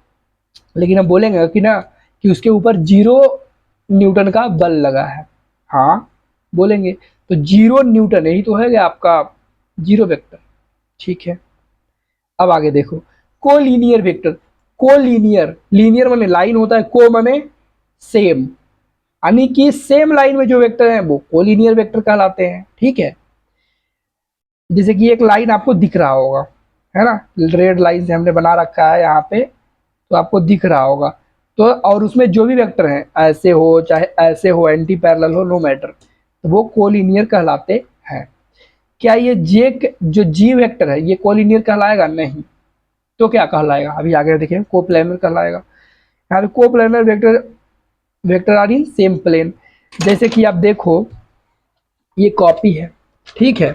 लेकिन हम बोलेंगे कि ना कि उसके ऊपर 0 न्यूटन का बल लगा है, हाँ बोलेंगे, तो 0 न्यूटन, यही तो है कि आपका जीरो वेक्टर, ठीक है। अब आगे देखो, कोलिनियर वेक्टर। कोलिनियर, लीनियर माने लाइन होता है, को माने सेम, यानी कि सेम लाइन में जो वेक्टर है वो कोलिनियर वेक्टर कहलाते हैं, ठीक है। जैसे कि एक लाइन आपको दिख रहा होगा, है ना, रेड लाइन से हमने बना रखा है यहाँ पे, तो आपको दिख रहा होगा, तो और उसमें जो भी वेक्टर हैं, ऐसे हो चाहे ऐसे हो, एंटी पैरेलल हो, नो मैटर, तो वो कोलिनियर कहलाते हैं। क्या ये जे जो जी वेक्टर है ये कोलिनियर कहलाएगा? नहीं। तो क्या कहलाएगा? अभी आगे देखिए, कोप्लेनर कहलाएगा। यहाँ पे coplanar vector, vector are in same plane. जैसे कि आप देखो, ये कॉपी है, ठीक है,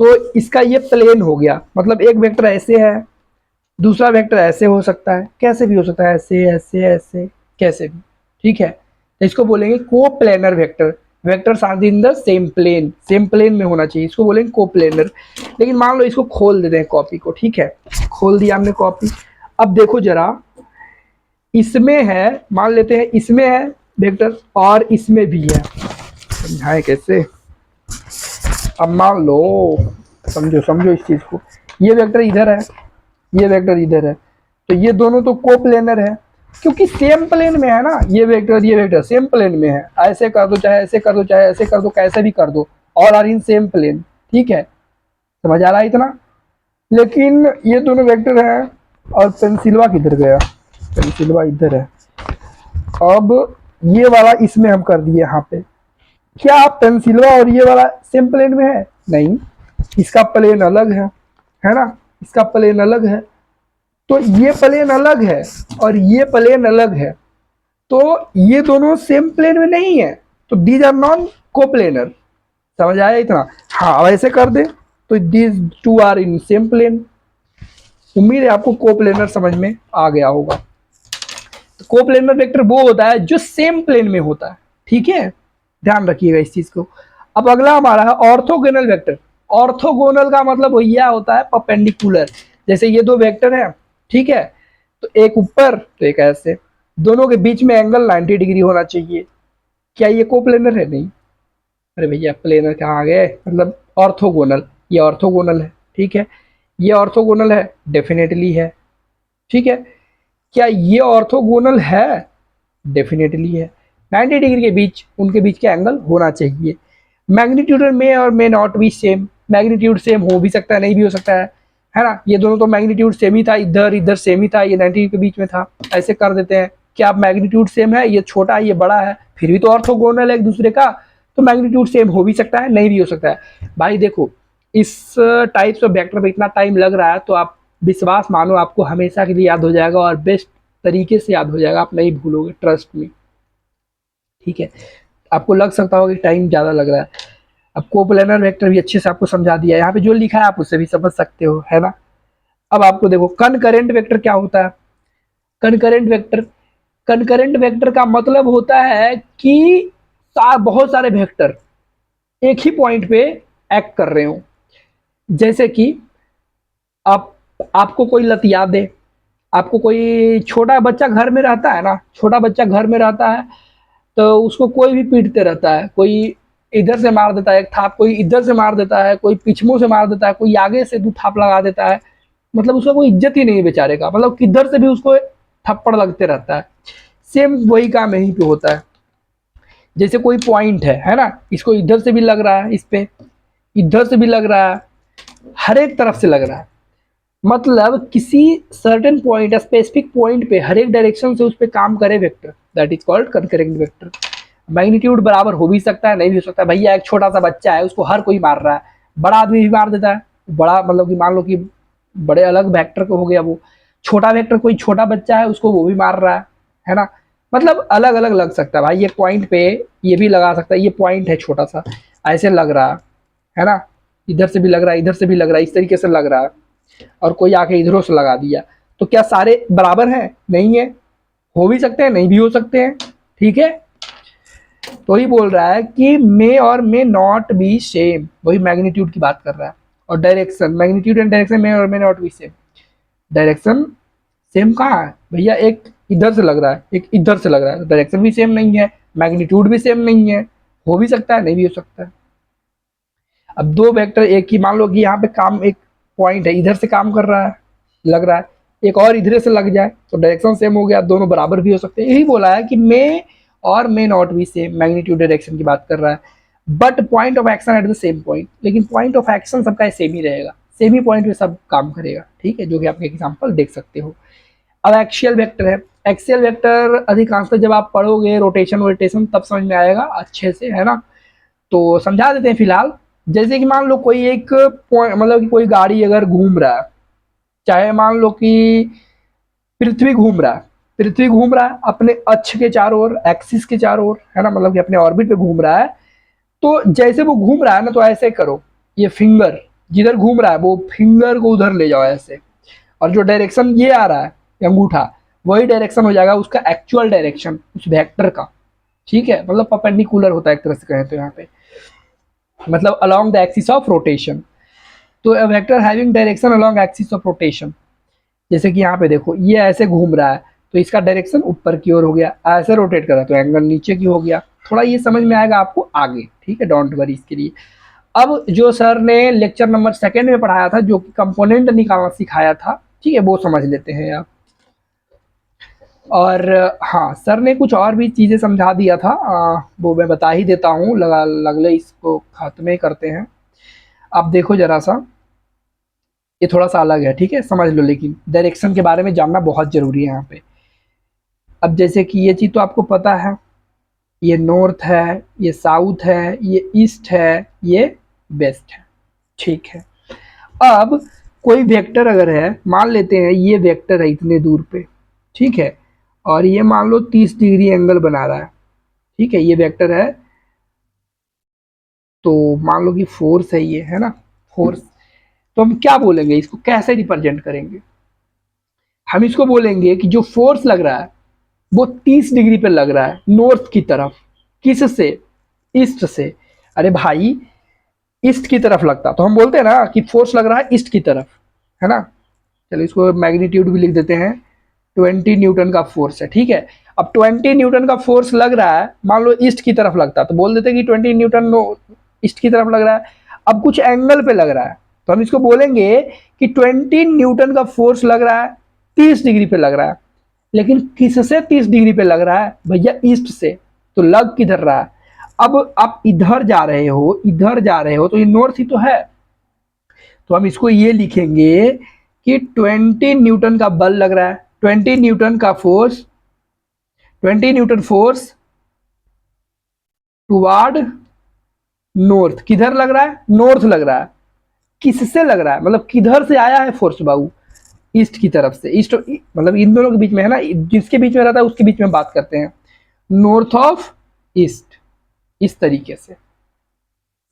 तो इसका ये प्लेन हो गया, मतलब एक वेक्टर ऐसे है, दूसरा वेक्टर ऐसे हो सकता है, कैसे भी हो सकता है, ऐसे ऐसे ऐसे, कैसे भी, ठीक है। तो इसको बोलेंगे coplanar vector. Vectors are in the same plane, same plane में होना चाहिए, इसको बोलेंगे कोप्लेनर। लेकिन मान लो इसको खोल देते हैं कॉपी को, ठीक है, खोल दिया हमने कॉपी। अब देखो जरा, इसमें है, मान लेते हैं इसमें है वेक्टर और इसमें भी है, समझाए कैसे। अब मान लो, समझो समझो इस चीज को, ये वेक्टर इधर है, ये वेक्टर इधर है, तो ये दोनों तो कोप्लेनर है, क्योंकि सेम प्लेन में है ना, ये वेक्टर सेम प्लेन में है, ऐसे कर दो चाहे ऐसे कर दो चाहे ऐसे कर दो, कैसे भी कर दो, all are in same plane, ठीक है, समझ आ रहा है इतना। लेकिन ये दोनों वेक्टर है, और पेंसिलवा किधर गया, पेंसिलवा इधर है। अब ये वाला इसमें हम कर दिए यहाँ पे, क्या पेंसिलवा और ये वाला सेम प्लेन में है? नहीं, इसका प्लेन अलग है ना, इसका प्लेन अलग है, तो ये प्लेन अलग है और ये प्लेन अलग है, तो ये दोनों सेम प्लेन में नहीं है, तो दीज आर नॉन कोप्लेनर। समझ आया इतना? हाँ, अब ऐसे कर दे तो these two are in same plane. उम्मीद है आपको कोप्लेनर समझ में आ गया होगा। तो कोप्लेनर वेक्टर वो होता है जो सेम प्लेन में होता है, ठीक है, ध्यान रखिएगा इस चीज को। अब अगला हमारा है ऑर्थोगोनल वेक्टर। ऑर्थोगोनल का मतलब यह होता है परपेंडिकुलर। जैसे ये दो वेक्टर है, ठीक है, तो एक ऊपर तो एक ऐसे, दोनों के बीच में एंगल 90 डिग्री होना चाहिए। क्या ये कोप्लेनर है? नहीं। अरे भैया प्लेनर कहाँ आ गए, मतलब ऑर्थोगोनल, ये ऑर्थोगोनल है, ठीक है, ये ऑर्थोगोनल है, डेफिनेटली है, ठीक है। क्या ये ऑर्थोगोनल है? डेफिनेटली है। 90 डिग्री के बीच उनके बीच का एंगल होना चाहिए। मैग्नीट्यूड में और may not be same, magnitude same हो भी सकता है, नहीं भी हो सकता है ना। ये दोनों तो मैग्नीट्यूड सेम ही था, इधर इधर सेम ही था, ये 90 के बीच में था, ऐसे कर देते हैं। क्या आप मैग्नीट्यूड सेम है, ये छोटा है ये बड़ा है, फिर भी तो ऑर्थोगोनल है एक दूसरे का, तो मैग्नीट्यूड सेम हो भी सकता है, नहीं भी हो सकता है। भाई देखो, इस टाइप्स ऑफ वेक्टर में इतना टाइम लग रहा है, तो आप विश्वास मानो आपको हमेशा के लिए याद हो जाएगा, और बेस्ट तरीके से याद हो जाएगा, आप नहीं भूलोगे, ट्रस्ट में, ठीक है। आपको लग सकता होगा कि टाइम ज़्यादा लग रहा है। अब कोप्लेनर वेक्टर भी अच्छे से आपको समझा दिया, यहाँ पे जो लिखा है आप उससे भी समझ सकते हो, है ना। अब आपको देखो कनकरेंट वेक्टर क्या होता है। कनकरेंट वेक्टर, कनकरेंट वेक्टर का मतलब होता है कि बहुत सारे वेक्टर एक ही पॉइंट पे एक्ट कर रहे हो। जैसे कि आप आपको कोई लतिया दे, आपको कोई छोटा बच्चा घर में रहता है ना, छोटा बच्चा घर में रहता है तो उसको कोई भी पीटते रहता है, कोई इधर से मार देता है एक थाप, कोई इधर से मार देता है, कोई पिछमों से मार देता है, कोई आगे से दो थाप लगा देता है, मतलब उसका कोई इज्जत ही नहीं है बेचारे का, मतलब किधर से भी उसको थप्पड़ लगते रहता है। सेम वही काम यहीं पे होता है। जैसे कोई पॉइंट है ना, इसको इधर से भी लग रहा है, इस पे इधर से भी लग रहा है, हर एक तरफ से लग रहा है। मतलब किसी सर्टेन पॉइंट, स्पेसिफिक पॉइंट पे हर एक डायरेक्शन से उस पर काम करे vector, that is called concurrent vector. Magnitude बराबर हो भी सकता है, नहीं भी हो सकता। भैया एक छोटा सा बच्चा है, उसको हर कोई मार रहा है, बड़ा आदमी भी मार देता है। बड़ा मतलब कि मान लो कि बड़े अलग वेक्टर को हो गया वो, छोटा वेक्टर कोई छोटा बच्चा है उसको वो भी मार रहा है ना। मतलब अलग अलग लग सकता है भाई, ये पॉइंट पे ये भी लगा सकता है, ये पॉइंट है छोटा सा, ऐसे लग रहा है ना, इधर से भी लग रहा है, इधर से भी लग रहा है, इस तरीके से लग रहा है, और कोई आके इधरों से लगा दिया। तो क्या सारे बराबर हैं? नहीं है, हो भी सकते हैं, नहीं भी हो सकते हैं, ठीक है। तो ही बोल रहा है कि मे और मे नॉट बी सेम, वही मैग्नीट्यूड की बात कर रहा है। और डायरेक्शन, मैग्नीट्यूड एंड डायरेक्शन मे और may not be same. Direction same कहाँ है भैया, एक इधर से लग रहा है, एक इधर से लग रहा है, डायरेक्शन भी सेम नहीं है, मैग्नीट्यूड भी सेम नहीं है, हो भी सकता है, नहीं भी हो सकता है। अब दो वेक्टर एक ही, मान लो कि यहाँ पे काम, एक पॉइंट है इधर से काम कर रहा है, लग रहा है, एक और इधर से लग जाए तो डायरेक्शन सेम हो गया, दोनों बराबर भी हो सकते हैं। यही बोला है कि मे और may not be same, magnitude direction की बात कर रहा है। But point of action at the same point, लेकिन पॉइंट ऑफ एक्शन सबका सेम ही रहेगा, सेम ही पॉइंट पे सब काम करेगा, ठीक है, जो कि आप एग्जाम्पल देख सकते हो। अब एक्सियल वेक्टर है। एक्सियल वेक्टर अधिकांशतः जब आप पढ़ोगे रोटेशन वोटेशन तब समझ में आएगा अच्छे से, है ना। तो समझा देते हैं फिलहाल। जैसे कि मान लो कोई एक पॉइंट, मतलब कि कोई गाड़ी अगर घूम रहा है, चाहे मान लो कि पृथ्वी घूम रहा है, पृथ्वी घूम रहा है अपने अक्ष के चारों ओर, एक्सिस के चारों ओर, है ना, मतलब कि अपने ऑर्बिट पे घूम रहा है। तो जैसे वो घूम रहा है ना, तो ऐसे करो, ये फिंगर जिधर घूम रहा है वो फिंगर को उधर ले जाओ ऐसे, और जो डायरेक्शन ये आ रहा है अंगूठा, वही डायरेक्शन हो जाएगा उसका एक्चुअल डायरेक्शन उस वेक्टर का, ठीक है। मतलब परपेंडिकुलर होता है एक तरह से कहें तो यहाँ पे, मतलब along the axis of rotation. तो a vector having direction along axis of rotation, जैसे कि यहाँ पे देखो ये ऐसे घूम रहा है तो इसका डायरेक्शन ऊपर की ओर हो गया, ऐसे रोटेट कर रहा है तो एंगल नीचे की हो गया। थोड़ा ये समझ में आएगा आपको आगे, ठीक है, डोंट वरी इसके लिए। अब जो सर ने लेक्चर नंबर 2 में पढ़ाया था, जो कि कंपोनेंट निकालना सिखाया था, ठीक है, वो समझ लेते हैं आप। और हाँ, सर ने कुछ और भी चीज़ें समझा दिया था, वो मैं बता ही देता हूँ, लगा लगले इसको खात्मे करते हैं। आप देखो जरा सा, ये थोड़ा सा अलग है, ठीक है, समझ लो, लेकिन डायरेक्शन के बारे में जानना बहुत ज़रूरी है यहाँ पे। अब जैसे कि ये चीज़ तो आपको पता है, ये नॉर्थ है, ये साउथ है, ये ईस्ट है, ये वेस्ट है, ठीक है। अब कोई वेक्टर अगर है, मान लेते हैं ये वेक्टर है इतने दूर पे, ठीक है, और ये मान लो 30 डिग्री एंगल बना रहा है, ठीक है, ये वेक्टर है। तो मान लो कि फोर्स है ये, है ना, फोर्स। तो हम क्या बोलेंगे, इसको कैसे रिप्रेजेंट करेंगे? हम इसको बोलेंगे कि जो फोर्स लग रहा है वो 30 डिग्री पे लग रहा है नॉर्थ की तरफ, किससे? ईस्ट से। अरे भाई ईस्ट की तरफ लगता तो हम बोलते हैं ना कि फोर्स लग रहा है ईस्ट की तरफ, है ना। चलो इसको मैग्नीट्यूड भी लिख देते हैं, 20 न्यूटन का फोर्स है, ठीक है। अब 20 न्यूटन का फोर्स लग रहा है, मान लो ईस्ट की तरफ लगता तो बोल देते कि 20 न्यूटन ईस्ट की तरफ लग रहा है। अब कुछ एंगल पे लग रहा है तो हम इसको बोलेंगे कि 20 न्यूटन का फोर्स लग रहा है, 30 डिग्री पे लग रहा है। लेकिन किससे 30 डिग्री पे लग रहा है भैया? ईस्ट से। तो लग किधर रहा है? अब आप इधर जा रहे हो, इधर जा रहे हो, तो ये नॉर्थ ही तो है। तो हम इसको ये लिखेंगे कि 20 न्यूटन का बल लग रहा है, 20 न्यूटन का force, 20 Newton force toward north. किधर लग रहा है? नॉर्थ लग रहा है। किससे लग रहा है, मतलब किधर से आया है फोर्स बाबू? ईस्ट की तरफ से। ईस्ट मतलब इन दोनों के बीच में है ना, जिसके बीच में रहता है उसके बीच में बात करते हैं, नॉर्थ ऑफ ईस्ट, इस तरीके से।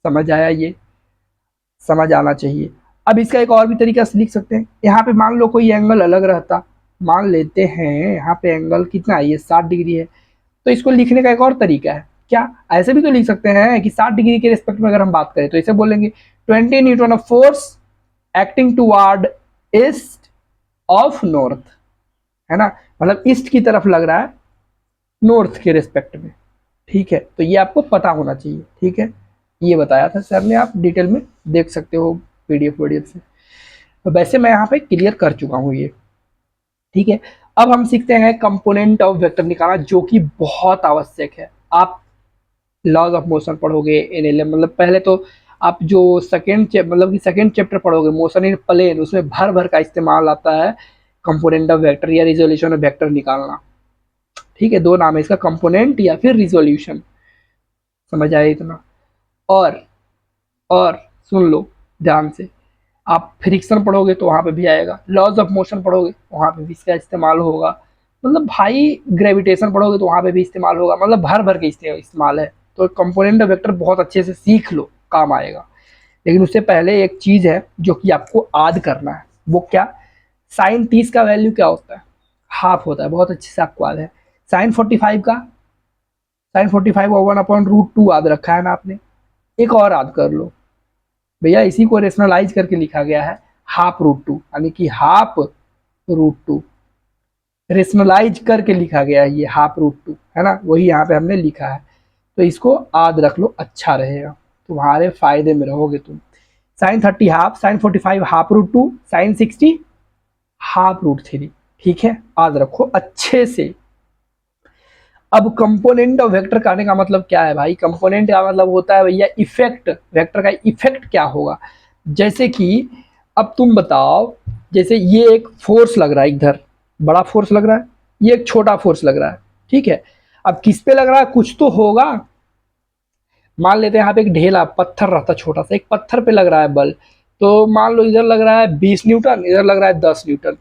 समझ आया? ये समझ आना चाहिए। अब इसका एक और भी तरीका से लिख सकते हैं। यहाँ पे मान लो कोई एंगल अलग रहता, मान लेते हैं यहाँ पे एंगल कितना है, ये 60 डिग्री है, तो इसको लिखने का एक और तरीका है। क्या ऐसे भी तो लिख सकते हैं कि 60 डिग्री के रिस्पेक्ट में अगर हम बात करें तो इसे बोलेंगे 20 Newton of force acting toward east of north, है ना, मतलब ईस्ट की तरफ लग रहा है नॉर्थ के रिस्पेक्ट में। ठीक है, तो ये आपको पता होना चाहिए। ठीक है, ये बताया था सर ने, आप डिटेल में देख सकते हो पीडीएफ से। तो वैसे मैं यहाँ पे क्लियर कर चुका हूँ ये। ठीक है, अब हम सीखते हैं कंपोनेंट ऑफ वेक्टर निकालना, जो कि बहुत आवश्यक है। आप लॉज ऑफ मोशन पढ़ोगे एनएलएम, मतलब पहले तो आप जो सेकेंड चैप्टर पढ़ोगे मोशन इन प्लेन, उसमें भर भर का इस्तेमाल आता है कंपोनेंट ऑफ वेक्टर या रिजोल्यूशन ऑफ वेक्टर निकालना। ठीक है, दो नाम है इसका, कंपोनेंट या फिर रिजोल्यूशन। समझ आया इतना? और सुन लो ध्यान से, आप फ्रिक्शन पढ़ोगे तो वहाँ पे भी आएगा, लॉज ऑफ मोशन पढ़ोगे वहाँ पे भी इसका इस्तेमाल होगा, मतलब भाई ग्रेविटेशन पढ़ोगे तो वहाँ पे भी इस्तेमाल होगा, मतलब भर भर के इस्तेमाल है। तो कंपोनेंट ऑफ वेक्टर बहुत अच्छे से सीख लो, काम आएगा। लेकिन उससे पहले एक चीज़ है जो कि आपको याद करना है, वो क्या? साइन 30 का वैल्यू क्या होता है? हाफ होता है। बहुत अच्छे से आपको याद है। साइन 45 का, साइन 45 वन अपॉन रूट 2 याद रखा है ना आपने? एक और याद कर लो भैया, इसी को रेशनलाइज करके लिखा गया है हाफ रूट 2, यानी कि हाफ रूट 2 रेशनलाइज करके लिखा गया है ये हाफ रूट 2, है ना, वही यहाँ पे हमने लिखा है। तो इसको याद रख लो, अच्छा रहेगा, तुम्हारे फायदे में रहोगे तुम। Sine 30 half, sine 45 half root 2, sine 60 half root 3। ठीक है, याद रखो अच्छे से। अब कंपोनेंट ऑफ वेक्टर का आने का मतलब क्या है भाई? कंपोनेंट का मतलब होता है भैया इफेक्ट, वेक्टर का इफेक्ट क्या होगा। जैसे कि अब तुम बताओ, जैसे ये एक फोर्स लग रहा है इधर, बड़ा फोर्स लग रहा है, ये एक छोटा फोर्स लग रहा है। ठीक है, अब किस पे लग रहा है? कुछ तो होगा। मान लेते हैं यहाँ पे एक ढेला पत्थर रहता छोटा सा, एक पत्थर पे लग रहा है बल, तो मान लो इधर लग रहा है 20 न्यूटन, इधर लग रहा है 10 न्यूटन,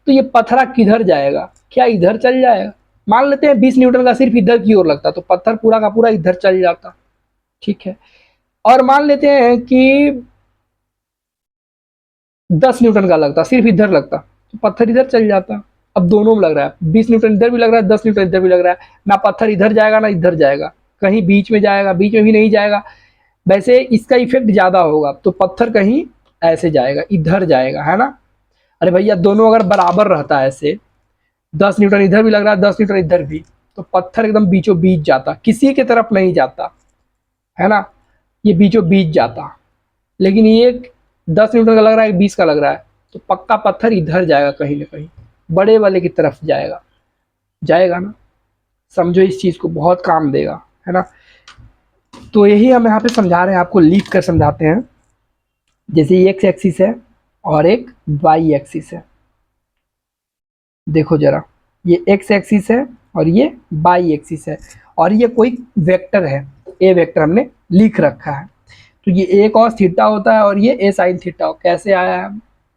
तो ये पत्थरा किधर जाएगा? क्या इधर चल जाएगा? मान लेते हैं 20 न्यूटन का सिर्फ इधर की ओर लगता तो पत्थर पूरा का पूरा इधर चल जाता। ठीक है, और मान लेते हैं कि 10 न्यूटन का लगता, सिर्फ इधर लगता, तो पत्थर इधर चल जाता। अब दोनों में लग रहा है, 20 न्यूटन इधर भी लग रहा है, 10 न्यूटन इधर भी लग रहा है, ना पत्थर इधर जाएगा ना इधर जाएगा, कहीं बीच में जाएगा, बीच में भी नहीं जाएगा। वैसे इसका इफेक्ट ज्यादा होगा, तो पत्थर कहीं ऐसे जाएगा, इधर जाएगा, है ना। अरे भैया दोनों अगर बराबर रहता है ऐसे, 10 न्यूटन इधर भी लग रहा है, 10 न्यूटन इधर भी, तो पत्थर एकदम बीचों बीच जाता, किसी के तरफ नहीं जाता, है ना, ये बीचों बीच जाता। लेकिन ये 10 न्यूटन का लग रहा है, 20 का लग रहा है, तो पक्का पत्थर इधर जाएगा, कहीं ना कहीं बड़े वाले की तरफ जाएगा, जाएगा ना। समझो इस चीज को, बहुत काम देगा, है ना। तो यही हम यहाँ पे समझा रहे हैं, आपको लिख कर समझाते हैं। जैसे ये एक्स एक्सिस है और एक वाई एक्सिस है, देखो जरा, ये एक्स एक्सिस है और ये वाई एक्सिस है, और ये कोई वेक्टर है, ए वेक्टर हमने लिख रखा है। तो ये ए कॉस थीटा होता है और ये ए साइन थीटा। कैसे आया है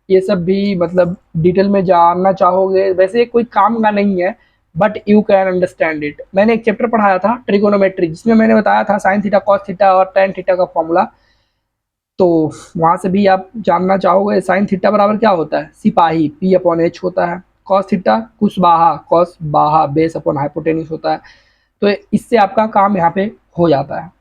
ये सब भी मतलब डिटेल में जानना चाहोगे, वैसे कोई काम का नहीं है, but you can understand it. मैंने एक चैप्टर पढ़ाया था ट्रिगोनोमेट्री, जिसमें मैंने बताया था साइन थीटा कॉस थीटा और टेन थीटा का फॉर्मूला, तो वहां से भी आप जानना चाहोगे। साइन थीटा बराबर क्या होता है? सिपाही, पी अपॉन एच होता है। कॉस थीटा कुशवाहा, कॉस बाहा बेस अपॉन हाइपोटेन्यूस होता है। तो इससे आपका काम यहाँ पे हो जाता है।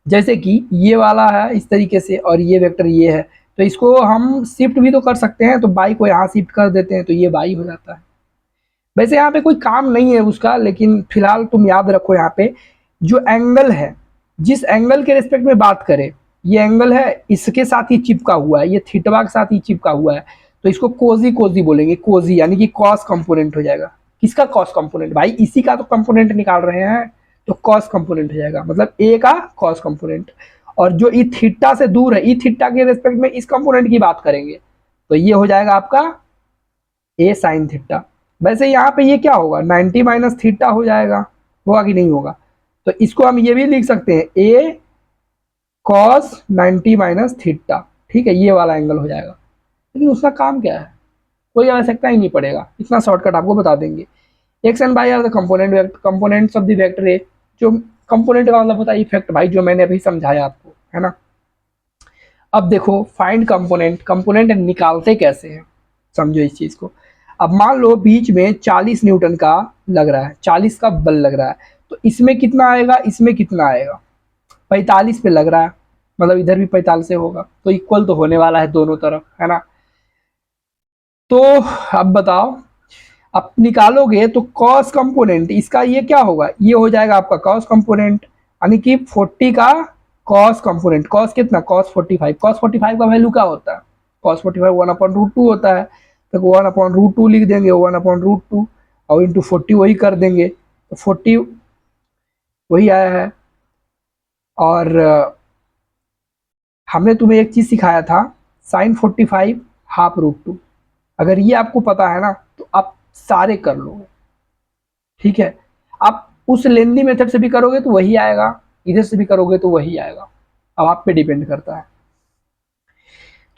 जैसे कि ये वाला है इस तरीके से और ये वेक्टर ये है, तो इसको हम शिफ्ट भी तो कर सकते हैं, तो बाई को यहाँ शिफ्ट कर देते हैं तो ये बाई हो जाता है। वैसे यहाँ पे कोई काम नहीं है उसका, लेकिन फिलहाल तुम याद रखो यहाँ पे जो एंगल है, जिस एंगल के रिस्पेक्ट में बात करें, ये एंगल है इसके साथ ही चिपका हुआ है, ये थीटा के साथ ही चिपका हुआ है, तो इसको कोजी कोजी बोलेंगे, कोजी यानी कि कॉस कंपोनेंट हो जाएगा। किसका कॉस कंपोनेंट? भाई इसी का तो कंपोनेंट निकाल रहे हैं, तो कॉस कंपोनेंट हो जाएगा, मतलब ए का कॉस कंपोनेंट। और जो ई थीटा से दूर है, ई थीटा के रिस्पेक्ट में इस कंपोनेंट की बात करेंगे, तो ये हो जाएगा आपका ए साइन थीटा। वैसे यहाँ पे ये क्या होगा? 90 माइनस थीटा हो जाएगा, होगा कि नहीं होगा? तो इसको हम ये भी लिख सकते हैं ए कॉस 90 माइनस थीटा। ठीक है, ये वाला एंगल हो जाएगा। लेकिन उसका काम क्या है? कोई आवश्यकता ही नहीं पड़ेगा, इतना शॉर्टकट आपको बता देंगे। X and Y are the components of the vector A, जो कंपोनेंट का मतलब होता है इफेक्ट भाई, जो मैंने अभी समझाया आपको, है ना। अब देखो फाइंड कंपोनेंट, कंपोनेंट निकालते कैसे हैं, समझो इस चीज को। अब मान लो बीच में 40 न्यूटन का लग रहा है, 40 का बल लग रहा है, तो इसमें कितना आएगा, इसमें कितना आएगा, 45 पे लग रहा है, मतलब इधर भी 45 से होगा, तो इक्वल तो होने वाला है दोनों तरफ, है ना। तो अब बताओ, अब निकालोगे तो कॉस कंपोनेंट इसका ये क्या होगा, ये हो जाएगा आपका कॉस कंपोनेंट, यानी कि 40 का कॉस कंपोनेंट, कॉस कितना, कॉस 45, कॉस 45 का वैल्यू क्या होता है, कॉस 45 1/√2 होता है, तो 1/√2 लिख देंगे, 1/√2 और इंटू 40 वही कर देंगे, तो 40 वही आया है। और हमने तुम्हें एक चीज सिखाया था, साइन 45 ½ अगर ये आपको पता है ना तो आप सारे कर लोगे, ठीक है। आप उस लेंदी मेथड से भी करोगे तो वही आएगा, इधर से भी करोगे तो वही आएगा, अब आप पे डिपेंड करता है।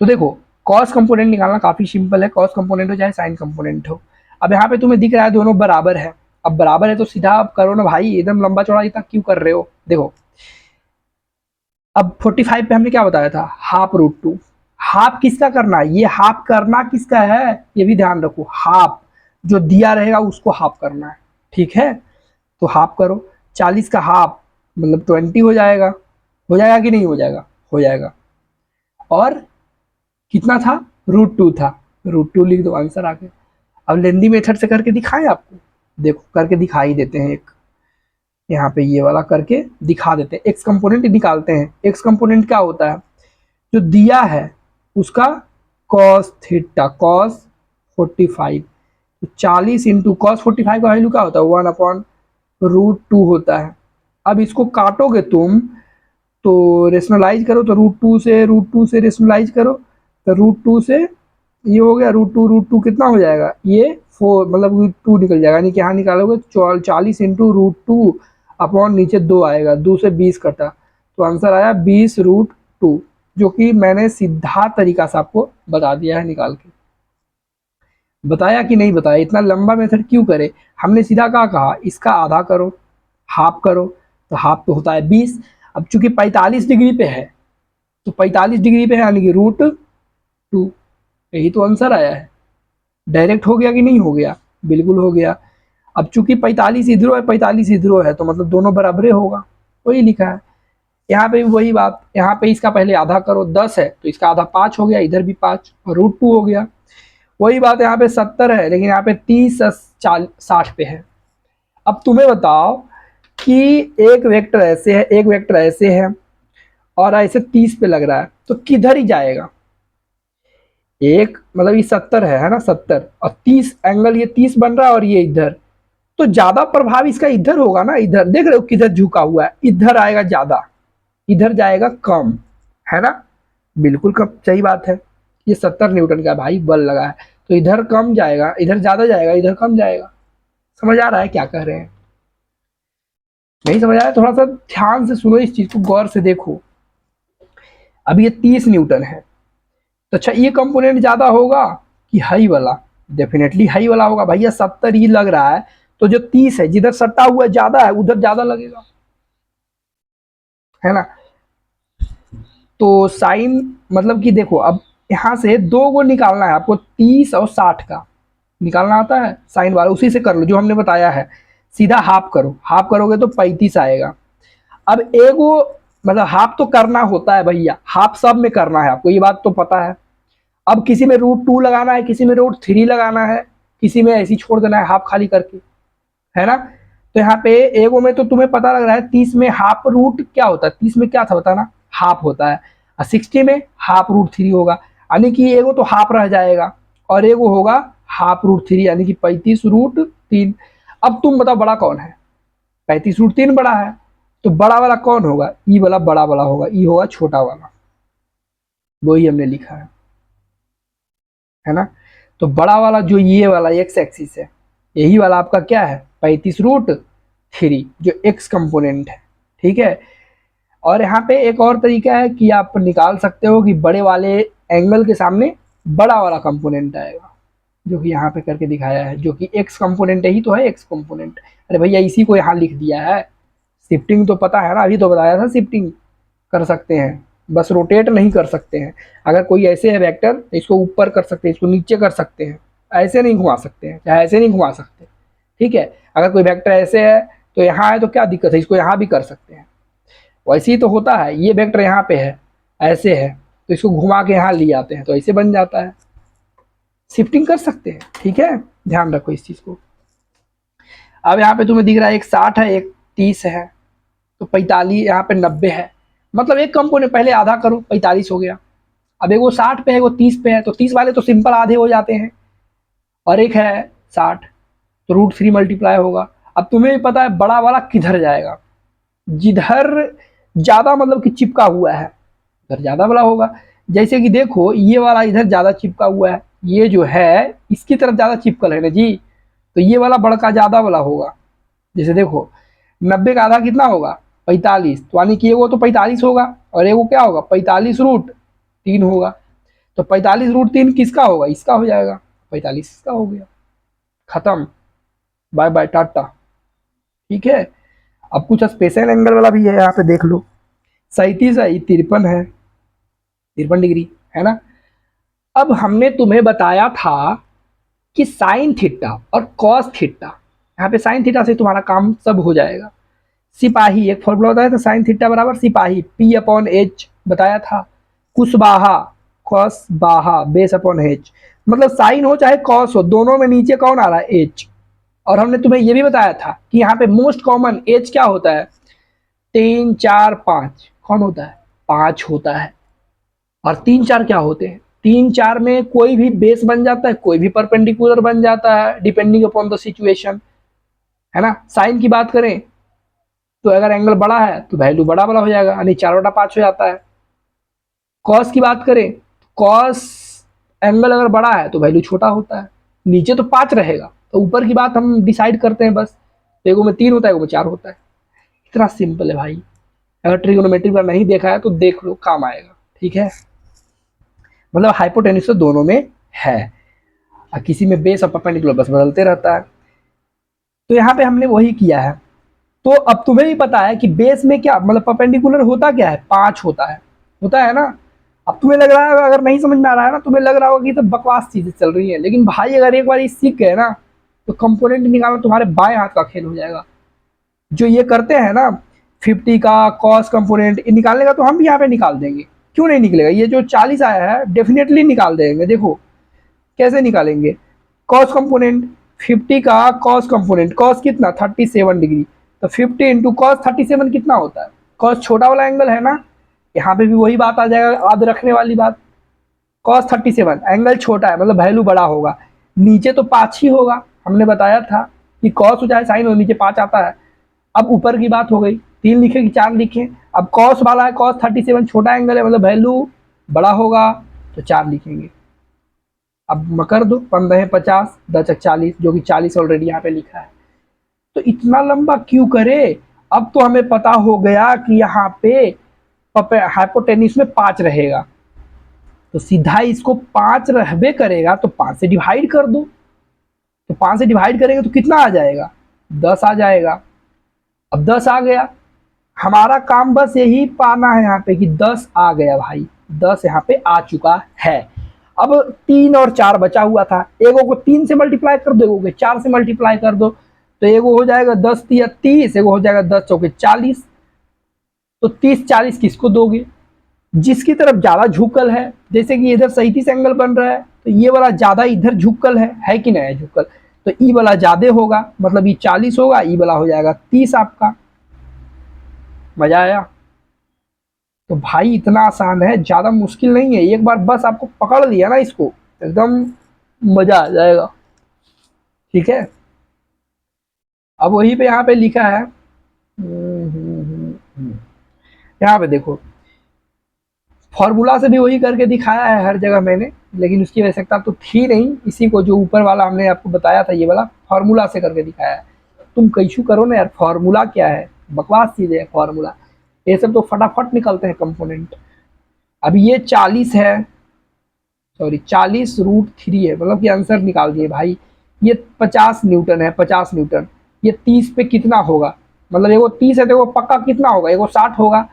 तो देखो कॉस कंपोनेंट निकालना काफी सिंपल है, कॉस कंपोनेंट हो चाहे साइन कंपोनेंट हो। अब यहाँ पे तुम्हें दिख रहा है दोनों बराबर है, अब बराबर है तो सीधा आप करो ना भाई, एकदम लंबा चौड़ा इतना क्यों कर रहे हो। देखो अब 45 पे हमने क्या बताया था, ½ हाफ किसका करना है, ये हाफ करना किसका है, ये भी ध्यान रखो, हाफ जो दिया रहेगा उसको हाफ करना है, ठीक है। तो हाफ करो, 40 का हाफ मतलब 20 हो जाएगा कि नहीं हो जाएगा, हो जाएगा। और कितना था, √2 था, √2 लिख दो, आंसर आ गया। अब लेंदी मेथड से करके दिखाएं आपको, देखो करके दिखा ही देते हैं, एक यहाँ पे ये वाला करके दिखा देते हैं, एक्स कंपोनेंट निकालते हैं। एक्स कंपोनेंट क्या होता है, जो दिया है उसका कॉस थीटा, कॉस 45, तो 40 इंटू कॉस 45 का वैल्यू क्या होता है, 1/√2 होता है। अब इसको काटोगे तुम तो रेशनलाइज करो, तो √2 से रेशनलाइज करो, तो √2 से ये हो गया, √2 कितना हो जाएगा, ये 4 मतलब 2 निकल जाएगा, यानी कि यहाँ निकालोगे 40 इंटू √2 अपॉन नीचे 2 आएगा, 2 से 20 कटा, तो आंसर आया 20√2, जो कि मैंने सीधा तरीका से आपको बता दिया है निकाल के। बताया कि नहीं बताया, इतना लंबा मेथड क्यों करे, हमने सीधा क्या कहा, इसका आधा करो, हाफ करो, तो हाफ तो होता है 20। अब चूंकि 45 डिग्री पे है, तो 45 डिग्री पे है यानी कि √2, यही तो आंसर आया है। डायरेक्ट हो गया कि नहीं हो गया, बिल्कुल हो गया। अब चूंकि 45 इधरो है, 45 इधरो है, तो मतलब दोनों बराबरे होगा, वही लिखा है। यहाँ पे भी वही बात, यहाँ पे इसका पहले आधा करो, 10 है तो इसका आधा 5 हो गया, इधर भी 5 और √2 हो गया। वही बात यहाँ पे 70 है, लेकिन यहाँ पे 30 60 पे है। अब तुम्हें बताओ कि एक वेक्टर ऐसे है, एक वेक्टर ऐसे है, और ऐसे 30 पे लग रहा है, तो किधर ही जाएगा, एक मतलब ये 70 है ना, 70 और 30 एंगल, ये 30 बन रहा है और ये इधर, तो ज्यादा प्रभाव इसका इधर होगा ना, इधर देख रहे हो किधर झुका हुआ है, इधर आएगा ज्यादा, इधर जाएगा कम, है ना, बिल्कुल कम, सही बात है। ये 70 न्यूटन का भाई बल लगा है, तो इधर कम जाएगा, इधर ज्यादा जाएगा, इधर कम जाएगा। समझ आ रहा है क्या कह रहे हैं, नहीं समझ आ रहा है, थोड़ा सा ध्यान से सुनो, इस चीज को गौर से देखो। अब ये 30 न्यूटन है, तो अच्छा ये कंपोनेंट ज्यादा होगा कि हाई वाला, डेफिनेटली हाई वाला होगा भैया, 70 ही लग रहा है, तो जो 30 है जिधर सटा हुआ ज्यादा है उधर ज्यादा लगेगा, है ना। तो साइन मतलब कि देखो, अब यहाँ से दो को निकालना है आपको, 30 और 60 का निकालना आता है साइन वाला, उसी से कर लो जो हमने बताया है, सीधा हाफ करो, हाफ करोगे तो 35 आएगा। अब एगो मतलब हाफ तो करना होता है भैया, हाफ सब में करना है आपको, ये बात तो पता है। अब किसी में √2 लगाना है, किसी में √3 लगाना है, किसी में ऐसी छोड़ देना है हाफ खाली करके, है ना। तो यहाँ पे एगो में तो तुम्हें पता लग रहा है, 30 में हाफ रूट क्या होता है, 30 में क्या था बताना, हाफ होता है, और 60 में ½ √3 होगा, यानी कि एगो तो हाफ रह जाएगा और एगो होगा ½ √3, यानी कि 35√3। अब तुम बताओ बड़ा कौन है, 35√3 बड़ा है, तो बड़ा वाला कौन होगा, ई वाला बड़ा वाला होगा, ई होगा छोटा वाला, वही हमने लिखा है ना। तो बड़ा वाला जो ये वाला एक्स एक्सिस है, यही वाला आपका क्या है, 35√3 जो एक्स कंपोनेंट है, ठीक है। और यहाँ पे एक और तरीका है कि आप निकाल सकते हो कि बड़े वाले एंगल के सामने बड़ा वाला कंपोनेंट आएगा, जो कि यहाँ पे करके दिखाया है, जो कि एक्स कंपोनेंट ही तो है, एक्स कंपोनेंट, अरे भैया इसी को यहाँ लिख दिया है, शिफ्टिंग तो पता है ना, अभी तो बताया था शिफ्टिंग कर सकते हैं, बस रोटेट नहीं कर सकते हैं। अगर कोई ऐसे है वेक्टर तो इसको ऊपर कर सकते हैं, इसको नीचे कर सकते हैं, ऐसे नहीं घुमा सकते हैं, चाहे ऐसे नहीं घुमा सकते। ठीक है, अगर कोई वेक्टर ऐसे है तो यहाँ है तो क्या दिक्कत है, इसको यहाँ भी कर सकते हैं। वैसे ही तो होता है, ये वेक्टर यहाँ पे है, ऐसे है तो इसको घुमा के यहाँ ले आते हैं तो ऐसे बन जाता है, शिफ्टिंग कर सकते हैं। ठीक है, ध्यान रखो इस चीज को। अब यहाँ पे तुम्हें दिख रहा है एक 60 है, एक 30 है, तो 45, यहाँ पे 90 है, मतलब एक कंपोनेंट पहले आधा करो, 45 हो गया। अब एक वो 60 पे है, वो 30 पे है, तो 30 वाले तो सिंपल आधे हो जाते हैं, और एक है 60 तो √3 मल्टीप्लाई होगा। अब तुम्हें भी पता है बड़ा वाला किधर जाएगा, जिधर ज्यादा मतलब कि चिपका हुआ है उधर ज्यादा बड़ा होगा। जैसे कि देखो ये वाला इधर ज्यादा चिपका हुआ है, ये जो है इसकी तरफ ज्यादा चिपकल है ना जी, तो ये वाला बड़का ज्यादा वाला होगा। जैसे देखो 90 का आधा कितना होगा, 45, तो यानी कि वो तो 45 होगा, और वो क्या होगा 45√3 होगा, तो 45√3 किसका होगा, इसका हो जाएगा, 45 इसका हो गया, खत्म, बाय बाय टाटा। ठीक है, अब कुछ स्पेशल एंगल वाला भी है, यहाँ पे देख लो, 37 है, 53 है, 53 डिग्री है ना। अब हमने तुम्हें बताया था कि साइन थीटा और कॉस थीटा, यहाँ पे साइन थीटा से तुम्हारा काम सब हो जाएगा। सिपाही एक फॉर्मूला बताया था, साइन थीटा बराबर सिपाही P/H बताया था, कुशवाहा कॉस बाहा बेस अपॉन एच, मतलब साइन हो चाहे कॉस हो, दोनों में नीचे कौन आ रहा है, एच। और हमने तुम्हें यह भी बताया था कि यहाँ पे मोस्ट कॉमन एच क्या होता है, 3 4 5 कौन होता है, 5 होता है। और 3 4 क्या होते हैं, 3 4 में कोई भी बेस बन जाता है, कोई भी परपेंडिकुलर बन जाता है, डिपेंडिंग अपॉन द सिचुएशन, है ना। साइन की बात करें तो अगर एंगल बड़ा है तो वैल्यू बड़ा वाला हो जाएगा, यानी 4/5 हो जाता है। कॉस की बात करें, कॉस एंगल अगर बड़ा है तो वैल्यू छोटा होता है, नीचे तो 5 रहेगा, तो ऊपर की बात हम डिसाइड करते हैं बस, तो एगो में 3 होता है, एगो में 4 होता है। इतना सिंपल है भाई, अगर ट्रिगोनोमेट्री का नहीं देखा है तो देख लो, काम आएगा। ठीक है, मतलब हाइपोटेन्यूज तो दोनों में है, किसी में बेस और परपेंडिकुलर बस बदलते रहता है। तो यहाँ पे हमने वही किया है। तो अब तुम्हें भी पता है कि बेस में क्या मतलब परपेंडिकुलर होता क्या है, 5 होता है ना। अब तुम्हें लग रहा है, अगर नहीं समझ में आ रहा है ना, तुम्हें लग रहा होगा कि तो बकवास चीजें चल रही है, लेकिन भाई अगर एक बार ये सीख गए ना तो कंपोनेंट निकालना तुम्हारे बाएं हाथ का खेल हो जाएगा। जो ये करते हैं ना 50 का कॉस कंपोनेंट निकालने का, तो हम भी यहाँ पे निकाल देंगे, क्यों नहीं निकलेगा, ये जो 40 आया है डेफिनेटली निकाल देंगे। देखो कैसे निकालेंगे, कॉस कंपोनेंट 50 का कॉस कंपोनेंट, कॉस कितना 37 डिग्री, तो 50 इंटू कॉस 37 कितना होता है, कॉस छोटा वाला एंगल है ना, यहाँ पे भी वही बात आ जाएगा, याद रखने वाली बात। कॉस 37 एंगल छोटा है मतलब वैल्यू बड़ा होगा, नीचे तो 5 ही होगा, हमने बताया था कि कॉस हो चाहे साइन हो नीचे 5 आता है। अब ऊपर की बात हो गई, 3 लिखे कि 4 लिखे, अब कॉस वाला है, कॉस 37 छोटा एंगल है मतलब वैल्यू बड़ा होगा, तो 4 लिखेंगे। अब कर दो, 15 50 10 40, जो कि 40 ऑलरेडी यहाँ पे लिखा है। तो इतना लंबा क्यों करे, अब तो हमें पता हो गया कि यहाँ पे हाइपोटेन्यूज में 5 रहेगा, तो सीधा इसको 5 रहबे करेगा तो 5 से डिवाइड कर दो, तो 5 से डिवाइड करेंगे तो कितना आ जाएगा, 10 आ जाएगा। अब 10 आ गया, हमारा काम बस यही पाना है यहाँ पे कि 10 आ गया भाई, 10 यहाँ पे आ चुका है। अब 3 और 4 बचा हुआ था, एगो को 3 से मल्टीप्लाई कर दो, एगो को 4 से मल्टीप्लाई कर दो, तो एगो हो जाएगा 10 या 30, एगो हो जाएगा 10 चौके 40, तो 30 40 किसको दोगे, जिसकी तरफ ज्यादा झुकल है, जैसे कि इधर 37 एंगल बन रहा है तो ये वाला ज्यादा इधर झुकल है कि नहीं है झुकल, तो ई वाला ज्यादा होगा, मतलब ये 40 होगा, ई वाला हो जाएगा 30 आपका। मजा आया, तो भाई इतना आसान है, ज्यादा मुश्किल नहीं है, एक बार बस आपको पकड़ लिया ना इसको, एकदम मजा आ जाएगा। ठीक है, अब वही पे यहाँ पे लिखा है, यहाँ पे देखो फॉर्मूला से भी वही करके दिखाया है हर जगह मैंने, लेकिन उसकी आवश्यकता तो थी नहीं, इसी को जो ऊपर वाला हमने आपको बताया था ये वाला फॉर्मूला से करके दिखाया है। तुम कैशू करो ना यार, फॉर्मूला क्या है, बकवास चीज़ है फॉर्मूला, ये सब तो फटाफट निकलते हैं कंपोनेंट। अब ये 40 है, सॉरी 40√3 है, मतलब कि आंसर निकाल दिए भाई। ये 50 न्यूटन है, 50 न्यूटन, ये 30 पे कितना होगा, मतलब एगो 30 है तो एगो पक्का कितना होगा, एगो 60 होगा।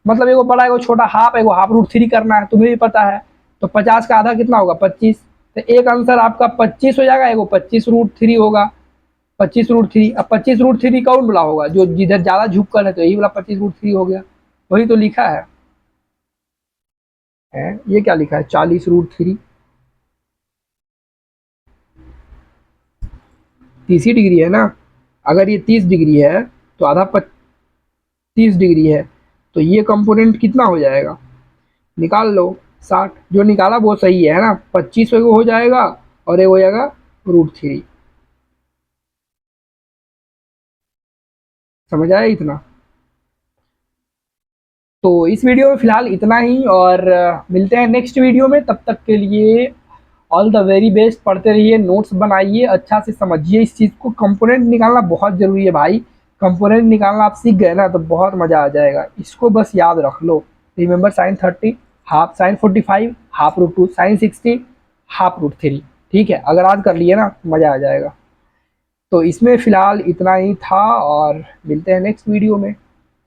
मतलब एगो बड़ा एगो छोटा हाफ, एगो हाफ रूट 3 करना है, तुम्हें भी पता है। तो 50 का आधा कितना होगा, 25। तो एक आंसर आपका 25 हो जाएगा, एगो 25√3 होगा। 25√3, अब 25√3 कौन वाला होगा, जो जिधर ज्यादा झुक कर है, तो यही वाला 25√3 हो गया। वही तो लिखा है ये क्या लिखा है, 40√3। 30 डिग्री है ना। अगर ये 30 डिग्री है तो आधा 30 डिग्री है, तो ये कंपोनेंट कितना हो जाएगा, निकाल लो। 60, जो निकाला वो सही है ना। 25 हो जाएगा और ये हो जाएगा √3। समझ आया इतना। तो इस वीडियो में फिलहाल इतना ही, और मिलते हैं नेक्स्ट वीडियो में। तब तक के लिए ऑल द वेरी बेस्ट। पढ़ते रहिए, नोट्स बनाइए, अच्छा से समझिए इस चीज़ को। कंपोनेंट निकालना बहुत ज़रूरी है भाई। कंपोनेंट निकालना आप सीख गए ना तो बहुत मज़ा आ जाएगा। इसको बस याद रख लो। Remember sin 30, half sin 45, half, sin 60, half. ठीक है, अगर आज कर लिए ना मज़ा आ जाएगा। तो इसमें फ़िलहाल इतना ही था, और मिलते हैं नेक्स्ट वीडियो में।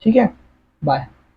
ठीक है, बाय।